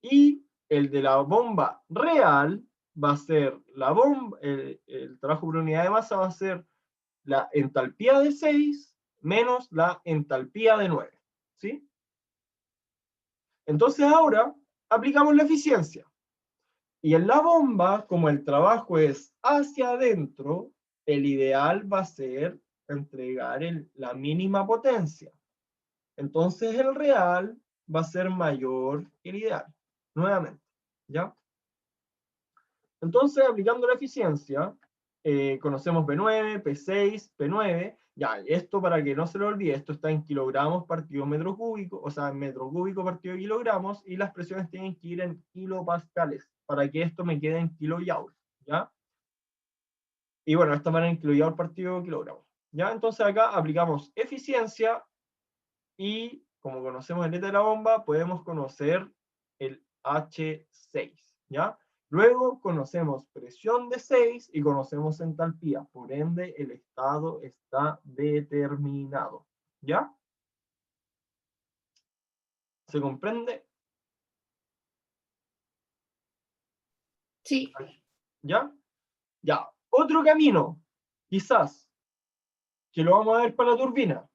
Y el de la bomba real va a ser la bomba, el trabajo por unidad de masa va a ser la entalpía de 6 menos la entalpía de 9. ¿Sí? Entonces ahora aplicamos la eficiencia. Y en la bomba, como el trabajo es hacia adentro, el ideal va a ser entregar la mínima potencia. Entonces el real va a ser mayor que el ideal, nuevamente. ¿Ya? Entonces, aplicando la eficiencia, conocemos P9, P6, P9. Ya, esto para que no se lo olvide, esto está en kilogramos partido metro cúbico, o sea, en metro cúbico partido kilogramos, y las presiones tienen que ir en kilopascales, para que esto me quede en kilojoules, ¿ya? Y bueno, esta manera en kilojoule partido kilogramos, ¿ya? Entonces acá aplicamos eficiencia, y como conocemos el ETA de la bomba, podemos conocer el H6, ¿ya? Luego conocemos presión de 6 y conocemos entalpía, por ende el estado está determinado, ¿ya? ¿Se comprende? Sí. ¿Ya? Ya. Otro camino, quizás, que lo vamos a ver para la turbina,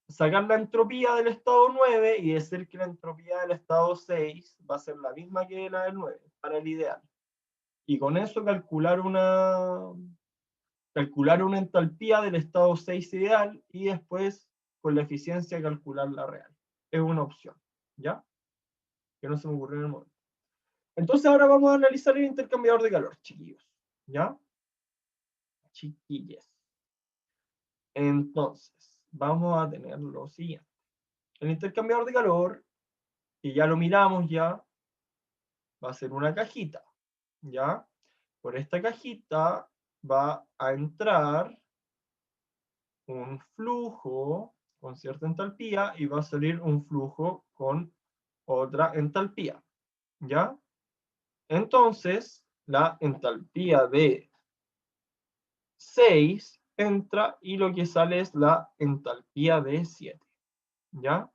sacar la entropía del estado 9 y decir que la entropía del estado 6 va a ser la misma que la del 9, para el ideal. Y con eso calcular una entalpía del estado 6 ideal y después con la eficiencia calcular la real. Es una opción, ¿ya? Que no se me ocurrió en el momento. Entonces ahora vamos a analizar el intercambiador de calor, chiquillos, ¿ya? Chiquillas. Entonces, vamos a tener lo siguiente. El intercambiador de calor, que ya lo miramos ya, va a ser una cajita, ¿ya? Por esta cajita va a entrar un flujo con cierta entalpía y va a salir un flujo con otra entalpía, ¿ya? Entonces, la entalpía de 6 entra y lo que sale es la entalpía de 7, ¿ya?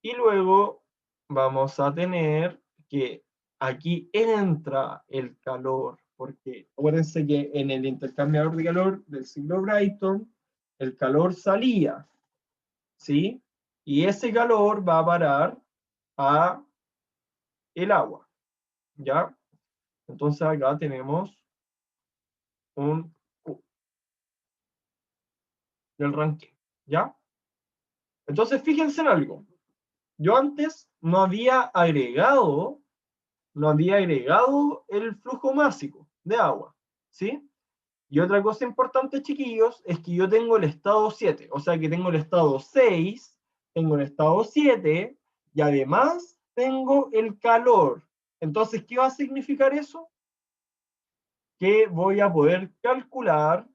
Y luego vamos a tener que aquí entra el calor, porque acuérdense que en el intercambiador de calor del ciclo Brayton, el calor salía, ¿sí? Y ese calor va a parar a el agua, ¿ya? Entonces acá tenemos un Q del Rankine, ¿ya? Entonces fíjense en algo. Yo antes no había agregado el flujo másico de agua, ¿sí? Y otra cosa importante, chiquillos, es que yo tengo el estado 7, o sea que tengo el estado 6, tengo el estado 7, y además tengo el calor. Entonces, ¿qué va a significar eso? Que voy a poder calcular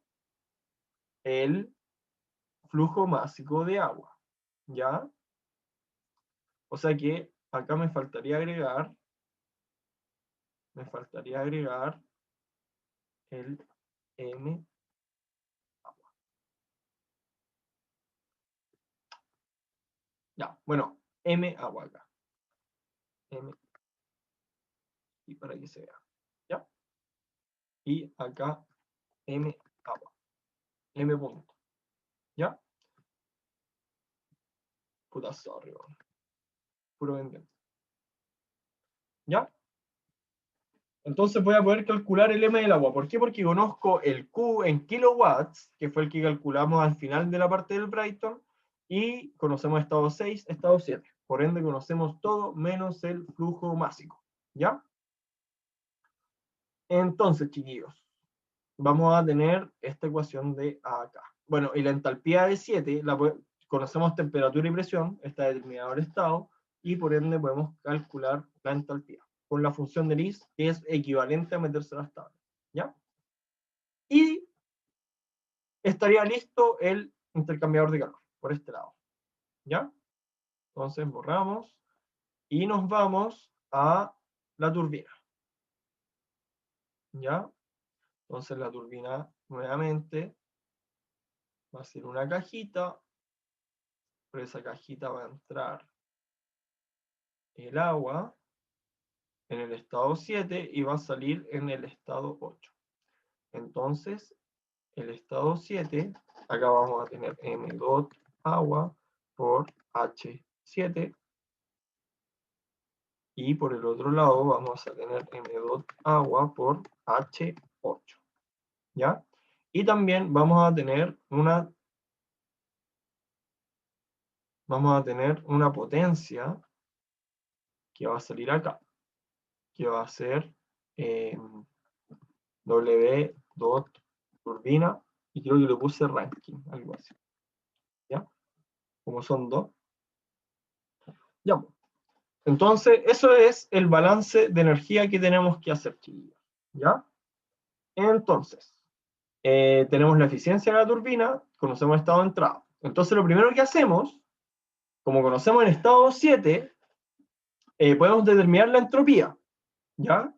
el flujo másico de agua, ¿ya? O sea que acá me faltaría agregar el M agua. Ya, bueno, M agua acá. M, y para que se vea, ¿ya? Y acá M agua. M punto, ¿ya? Puta, sorry, puro pendiente. ¿Ya? Entonces voy a poder calcular el M del agua. ¿Por qué? Porque conozco el Q en kilowatts, que fue el que calculamos al final de la parte del Brayton, y conocemos estado 6, estado 7. Por ende, conocemos todo menos el flujo másico. ¿Ya? Entonces, chiquillos, vamos a tener esta ecuación de acá. Bueno, y la entalpía de 7, conocemos temperatura y presión, está determinado el estado, y por ende podemos calcular la entalpía con la función de Lis, que es equivalente a meterse a las tablas, ¿ya? Y estaría listo el intercambiador de calor, por este lado, ¿ya? Entonces borramos, y nos vamos a la turbina, ¿ya? Entonces la turbina nuevamente va a ser una cajita, por esa cajita va a entrar el agua en el estado 7 y va a salir en el estado 8. Entonces, el estado 7, acá vamos a tener m dot agua por H7, y por el otro lado vamos a tener m dot agua por H8, ¿ya? Y también vamos a tener una potencia que va a salir acá, que va a ser W dot turbina, y creo que le puse ranking, algo así, ¿ya? Como son dos. Ya, pues. Entonces, eso es el balance de energía que tenemos que hacer, chiquillos, ¿ya? Entonces, tenemos la eficiencia de la turbina, conocemos el estado de entrada. Entonces, lo primero que hacemos, como conocemos el estado 7, podemos determinar la entropía, ¿ya?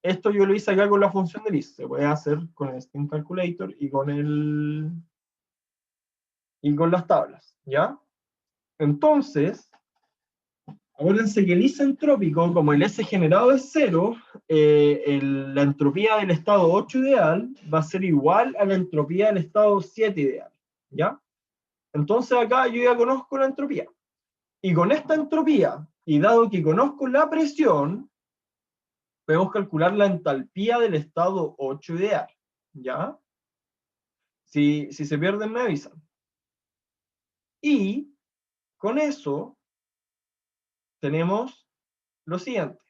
Esto yo lo hice acá con la función de Lis. Se puede hacer con el Steam Calculator y con las tablas, ¿ya? Entonces, acuérdense que el isentrópico, como el S generado es 0, la entropía del estado 8 ideal va a ser igual a la entropía del estado 7 ideal, ¿ya? Entonces acá yo ya conozco la entropía. Y con esta entropía, y dado que conozco la presión, podemos calcular la entalpía del estado 8 ideal, ¿ya? Si se pierden, me avisan. Y con eso tenemos lo siguiente.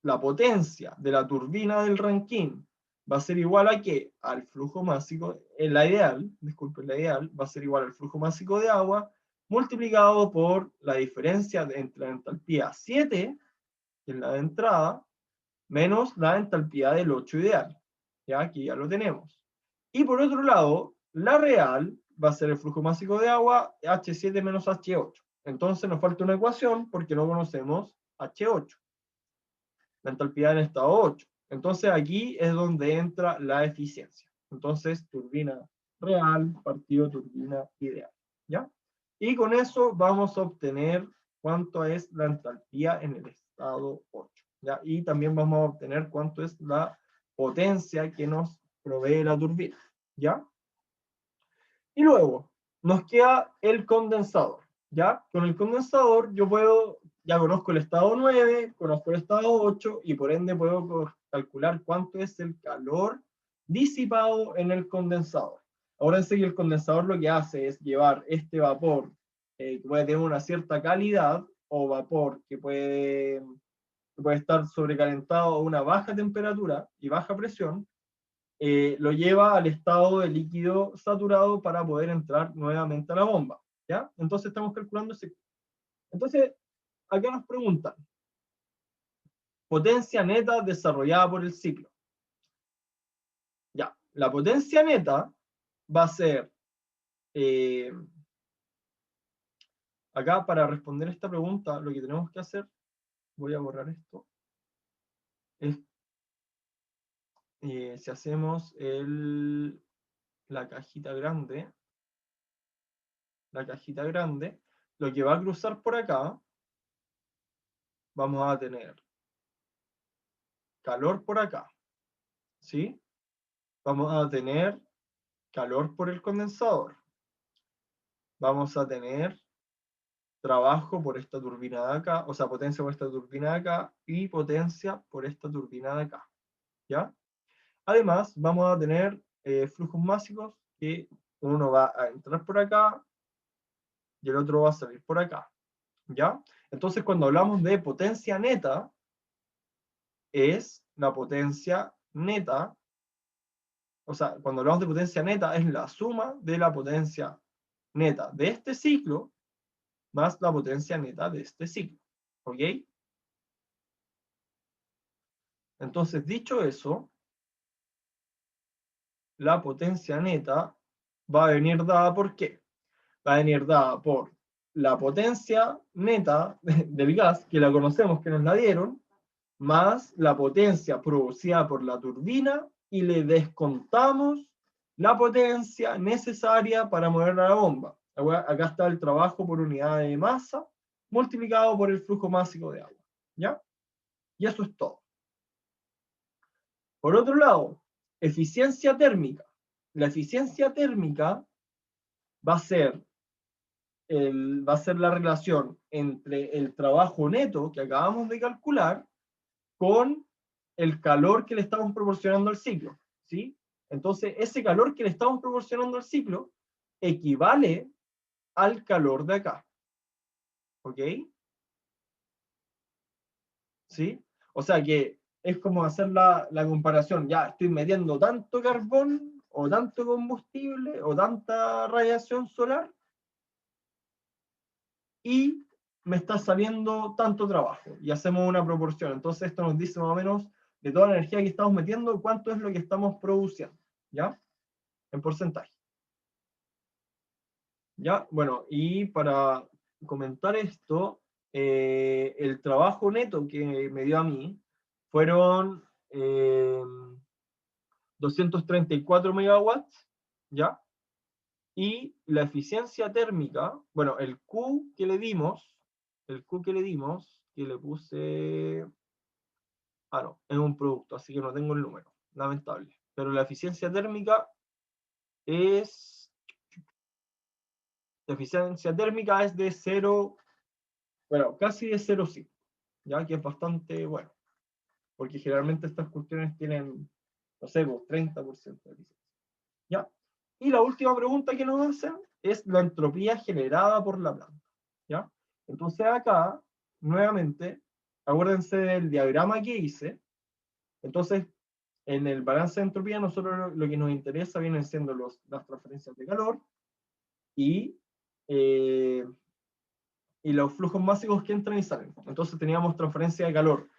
La potencia de la turbina del Rankine va a ser igual a ¿qué? Al flujo másico, la ideal va a ser igual al flujo másico de agua multiplicado por la diferencia entre la entalpía 7, que es la de entrada, menos la entalpía del 8 ideal. Ya, aquí ya lo tenemos. Y por otro lado, la real va a ser el flujo másico de agua, H7 menos H8. Entonces nos falta una ecuación porque no conocemos H8. La entalpía en estado 8. Entonces aquí es donde entra la eficiencia. Entonces, turbina real partido turbina ideal, ¿ya? Y con eso vamos a obtener cuánto es la entalpía en el estado 8, ¿ya? Y también vamos a obtener cuánto es la potencia que nos provee la turbina, ¿ya? Y luego, nos queda el condensador, ¿ya? Con el condensador yo ya conozco el estado 9, conozco el estado 8, y por ende puedo calcular cuánto es el calor disipado en el condensador. Ahora sé que el condensador lo que hace es llevar este vapor, que puede tener una cierta calidad, o vapor que puede estar sobrecalentado a una baja temperatura y baja presión, lo lleva al estado de líquido saturado para poder entrar nuevamente a la bomba, ¿ya? Entonces estamos calculando ese. Entonces, acá nos preguntan, potencia neta desarrollada por el ciclo. Ya, la potencia neta va a ser, acá para responder esta pregunta, lo que tenemos que hacer, voy a borrar esto, es, si hacemos la cajita grande, lo que va a cruzar por acá, vamos a tener calor por acá, ¿sí? Vamos a tener calor por el condensador. Vamos a tener trabajo por esta turbina de acá, o sea, potencia por esta turbina de acá, y potencia por esta turbina de acá, ¿ya? Además, vamos a tener flujos máxicos, que uno va a entrar por acá, y el otro va a salir por acá, ¿ya? Entonces, cuando hablamos de potencia neta, es la potencia neta. O sea, cuando hablamos de potencia neta, es la suma de la potencia neta de este ciclo más la potencia neta de este ciclo. ¿Ok? Entonces, dicho eso, la potencia neta va a venir dada ¿por qué? Va a venir dada por la potencia neta del gas, que la conocemos, que nos la dieron, más la potencia producida por la turbina, y le descontamos la potencia necesaria para mover la bomba. Acá está el trabajo por unidad de masa, multiplicado por el flujo másico de agua. ¿Ya? Y eso es todo. Por otro lado, eficiencia térmica. La eficiencia térmica va a ser la relación entre el trabajo neto que acabamos de calcular con el calor que le estamos proporcionando al ciclo, ¿sí? Entonces, ese calor que le estamos proporcionando al ciclo equivale al calor de acá. ¿Ok? ¿Sí? O sea que es como hacer la comparación. Ya estoy metiendo tanto carbón, o tanto combustible, o tanta radiación solar, y me está saliendo tanto trabajo. Y hacemos una proporción. Entonces esto nos dice más o menos de toda la energía que estamos metiendo, cuánto es lo que estamos produciendo. ¿Ya? En porcentaje. ¿Ya? Bueno, y para comentar esto, el trabajo neto que me dio a mí fueron 234 megawatts, ¿ya? Y la eficiencia térmica, bueno, el Q que le dimos, que le puse... Ah, no, es un producto, así que no tengo el número, lamentable. Pero la eficiencia térmica es... La eficiencia térmica es de 0, bueno, casi de 0,5, ya que es bastante bueno, porque generalmente estas cuestiones tienen, no sé, pues, 30% de eficiencia. ¿Ya? Y la última pregunta que nos hacen es la entropía generada por la planta. ¿Ya? Entonces acá, nuevamente, acuérdense del diagrama que hice. Entonces, en el balance de entropía, nosotros lo que nos interesa vienen siendo las transferencias de calor y los flujos máximos que entran y salen. Entonces teníamos transferencia de calor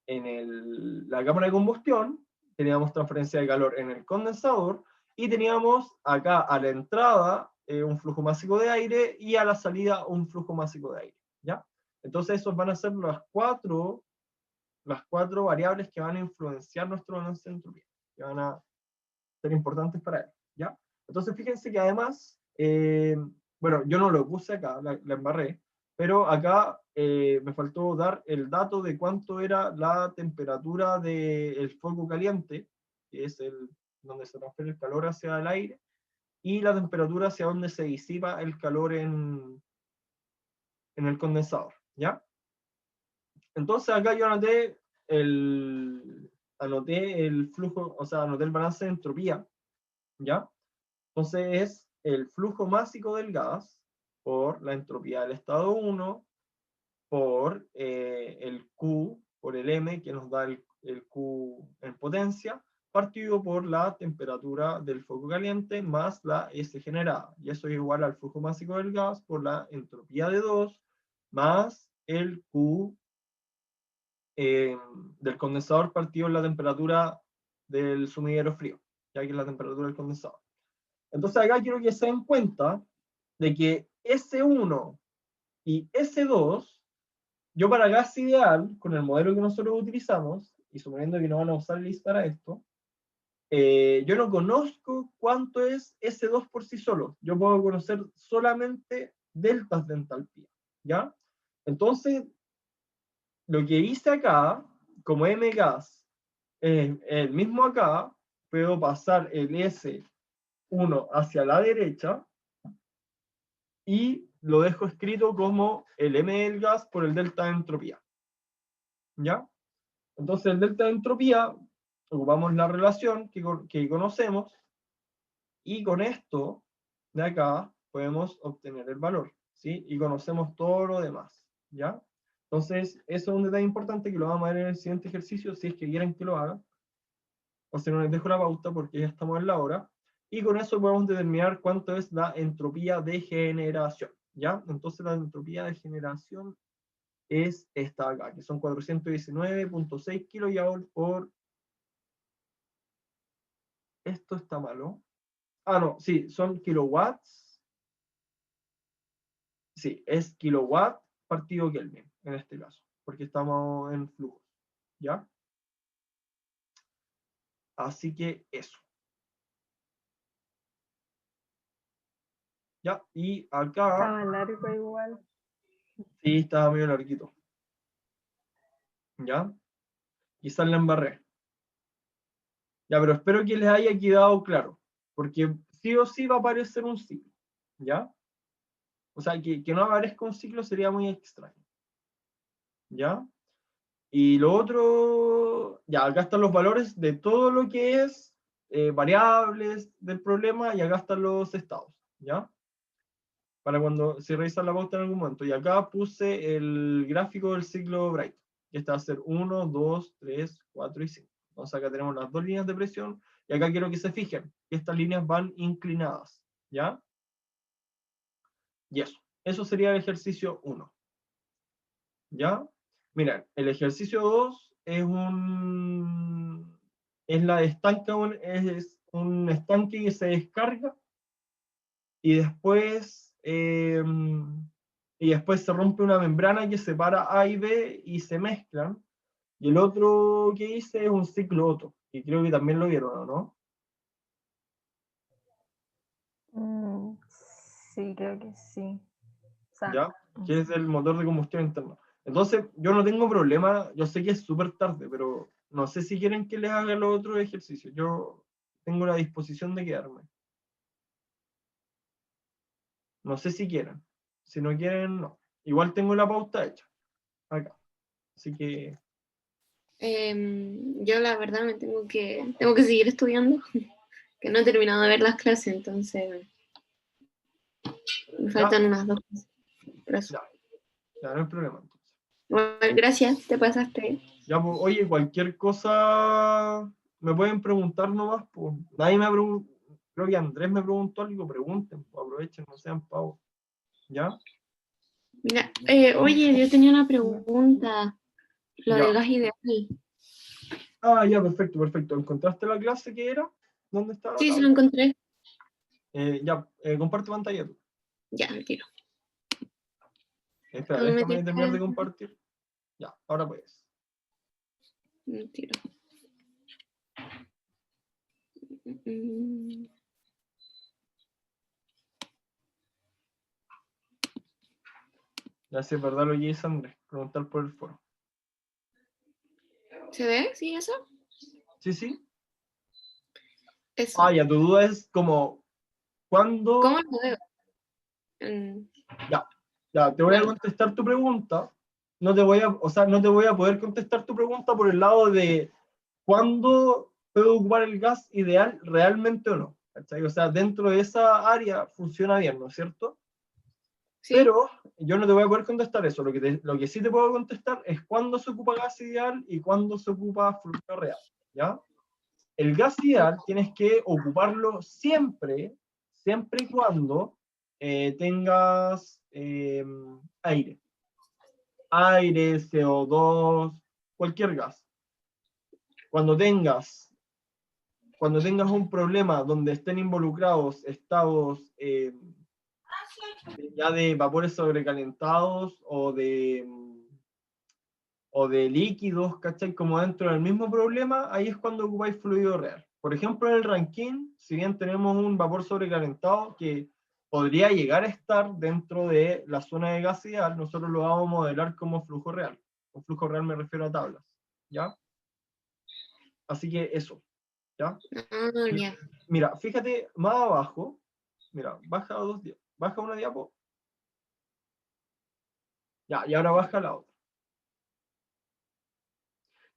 en la cámara de combustión, teníamos transferencia de calor en el condensador, y teníamos acá a la entrada un flujo másico de aire, y a la salida un flujo másico de aire. ¿Ya? Entonces esos van a ser las cuatro variables que van a influenciar nuestro balance de entropía, que van a ser importantes para él. ¿Ya? Entonces fíjense que además, bueno, yo no lo puse acá, la embarré, pero acá me faltó dar el dato de cuánto era la temperatura del foco caliente, que es donde se transfiere el calor hacia el aire, y la temperatura hacia donde se disipa el calor en el condensador. ¿Ya? Entonces acá yo anoté el flujo, o sea, anoté el balance de entropía. ¿Ya? Entonces es el flujo másico del gas por la entropía del estado 1, por el Q, por el M, que nos da el Q en potencia, partido por la temperatura del foco caliente más la S generada. Y eso es igual al flujo másico del gas por la entropía de 2 más el Q del condensador partido en la temperatura del sumidero frío, ya que es la temperatura del condensador. Entonces acá quiero que se den cuenta de que S1 y S2, yo para gas ideal, con el modelo que nosotros utilizamos, y suponiendo que no van a usar LIS para esto, yo no conozco cuánto es S2 por sí solo. Yo puedo conocer solamente deltas de entalpía, ¿ya? Entonces, lo que hice acá, como M gas, el mismo acá, puedo pasar el S1 hacia la derecha, y lo dejo escrito como el M del gas por el delta de entropía. ¿Ya? Entonces el delta de entropía, ocupamos la relación que conocemos, y con esto de acá podemos obtener el valor, ¿sí? Y conocemos todo lo demás, ¿ya? Entonces, eso es un detalle importante que lo vamos a ver en el siguiente ejercicio, si es que quieren que lo haga. O si no, les dejo la pauta porque ya estamos en la hora. Y con eso podemos determinar cuánto es la entropía de generación, ¿ya? Entonces, la entropía de generación es esta acá, que son 419.6 kilojoules por... Esto está malo. Ah, no, sí, son kilowatts. Sí, es kilowatt partido Kelvin, en este caso, porque estamos en flujo, ¿ya? Así que eso. ¿Ya? Y acá, Estaba largo igual. sí, estaba medio larguito. ¿Ya? Quizás la embarré. Ya, pero espero que les haya quedado claro, porque sí o sí va a aparecer un ciclo, ¿ya? O sea, que no aparezca un ciclo sería muy extraño, ¿ya? Y lo otro, ya, acá están los valores de todo lo que es variables del problema, y acá están los estados, ¿ya? Para cuando se revisa la pauta en algún momento. Y acá puse el gráfico del ciclo Bright, que está a ser 1, 2, 3, 4 y 5. Entonces acá tenemos las dos líneas de presión, y acá quiero que se fijen que estas líneas van inclinadas, ¿ya? Y eso sería el ejercicio 1, ¿ya? Mira, el ejercicio 2 es la estanca, es un estanque que se descarga, y después se rompe una membrana que separa A y B y se mezclan. Y el otro que hice es un ciclo Otto, que creo que también lo vieron, ¿o no? Sí, creo que sí. O sea, ¿Ya? Que es el motor de combustión interna. Entonces, yo no tengo problema, yo sé que es súper tarde, pero no sé si quieren que les haga los otros ejercicios. Yo tengo la disposición de quedarme. No sé si quieren. Si no quieren, no. Igual tengo la pauta hecha acá. Así que, Yo la verdad tengo que seguir estudiando, que no he terminado de ver las clases, entonces me ya, faltan unas dos clases. Por eso. ya no hay problema entonces. Bueno, gracias, te pasaste. Ya, pues, oye, cualquier cosa me pueden preguntar nomás, pues. Nadie me ha preguntado, creo que Andrés me preguntó algo, pregunten, pues, aprovechen, no sean pavos. ¿Ya? Mira, oye, yo tenía una pregunta, lo Ya. del gas ideal. Ah, ya, perfecto, perfecto. ¿Encontraste la clase que era? ¿Dónde está la Sí, sí lo tabla? encontré. Ya, comparte pantalla tú. Ya, me tiro. Espera, Me déjame terminar de tiro. compartir. Ya, ahora puedes. Me tiro. Mm, Ya si es verdad lo que dice Andrés, preguntar por el foro. ¿Se ve? ¿Sí, eso? Sí, sí. Eso. Ah, ya, tu duda es como, ¿cuándo? ¿Cómo lo veo? Mm, Ya, te voy a bueno, contestar tu pregunta. No te voy a, o sea, no te voy a poder contestar tu pregunta por el lado de cuándo puedo ocupar el gas ideal realmente o no. ¿Cachai? O sea, dentro de esa área funciona bien, ¿no es cierto? sí. Pero yo no te voy a poder contestar eso. Lo que sí te puedo contestar es cuándo se ocupa gas ideal y cuándo se ocupa flujo real, ¿ya? El gas ideal tienes que ocuparlo siempre, siempre y cuando tengas aire. Aire, CO2, cualquier gas. Cuando tengas, cuando tengas un problema donde estén involucrados estados ya de vapores sobrecalentados o de líquidos, ¿cachai? Como dentro del mismo problema, ahí es cuando ocupáis fluido real. Por ejemplo, en el Rankine, si bien tenemos un vapor sobrecalentado que podría llegar a estar dentro de la zona de gas ideal, nosotros lo vamos a modelar como flujo real. Con flujo real me refiero a tablas, ¿ya? Así que eso, ¿ya? Ah, Y, ya. mira, fíjate más abajo, mira, baja una diapo, ya, y ahora baja la otra.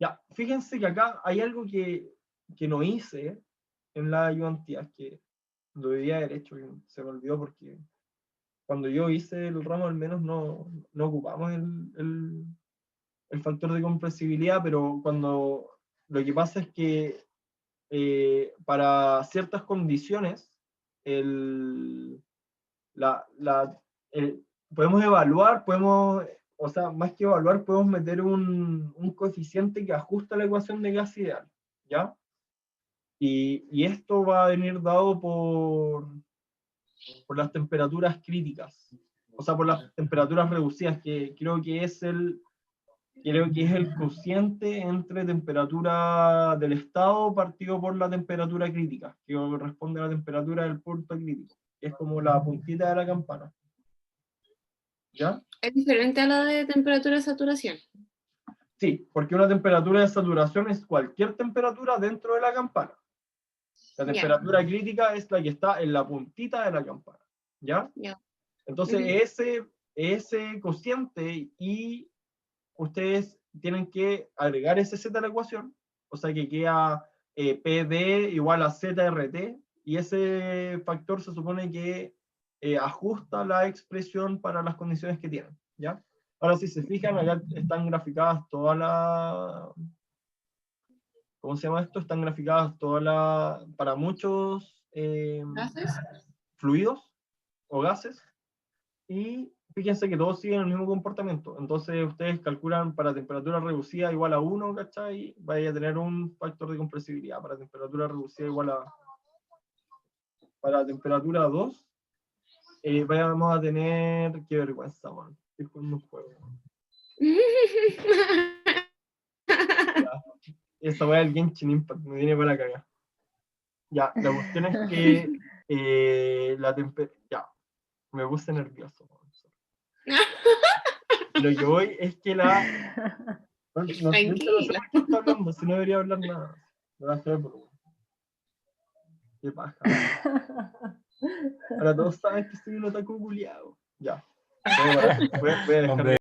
Ya, fíjense que acá hay algo que no hice en la ayudantía, que lo debía haber hecho y se me olvidó porque cuando yo hice el ramo al menos no ocupamos el factor de compresibilidad, pero cuando lo que pasa es que para ciertas condiciones, podemos evaluar, o sea, más que evaluar, podemos meter un coeficiente que ajusta la ecuación de gas ideal, ¿ya? Y esto va a venir dado por las temperaturas críticas, o sea, por las temperaturas reducidas, que creo que es el cociente entre temperatura del estado partido por la temperatura crítica, que corresponde a la temperatura del punto crítico, que es como la puntita de la campana. ¿Ya? Es diferente a la de temperatura de saturación. Sí, porque una temperatura de saturación es cualquier temperatura dentro de la campana. La temperatura crítica es la que está en la puntita de la campana. ¿Ya? Entonces, ese cociente, y ustedes tienen que agregar ese Z a la ecuación, o sea que queda PD igual a ZRT, y ese factor se supone que ajusta la expresión para las condiciones que tienen, ¿ya? Ahora, si se fijan, acá están graficadas todas las... ¿Cómo se llama esto? Están graficadas para muchos ¿Gases? fluidos o gases, y fíjense que todos siguen el mismo comportamiento. Entonces ustedes calculan para temperatura reducida igual a 1, ¿cachai? Vaya a tener un factor de compresibilidad. Para temperatura reducida igual a... Para temperatura 2, vamos a tener... Qué vergüenza, man. Estoy jugando un juego. Ya. Esa weá del Genshin Impact me viene para cagar. Ya, la cuestión es que ya, me puse nervioso. Lo que voy es que No sé por qué está hablando, si no debería hablar nada. No va a ser por... Qué paja. Ahora todos saben que soy un otaku culiado. Ya. Voy a dejar de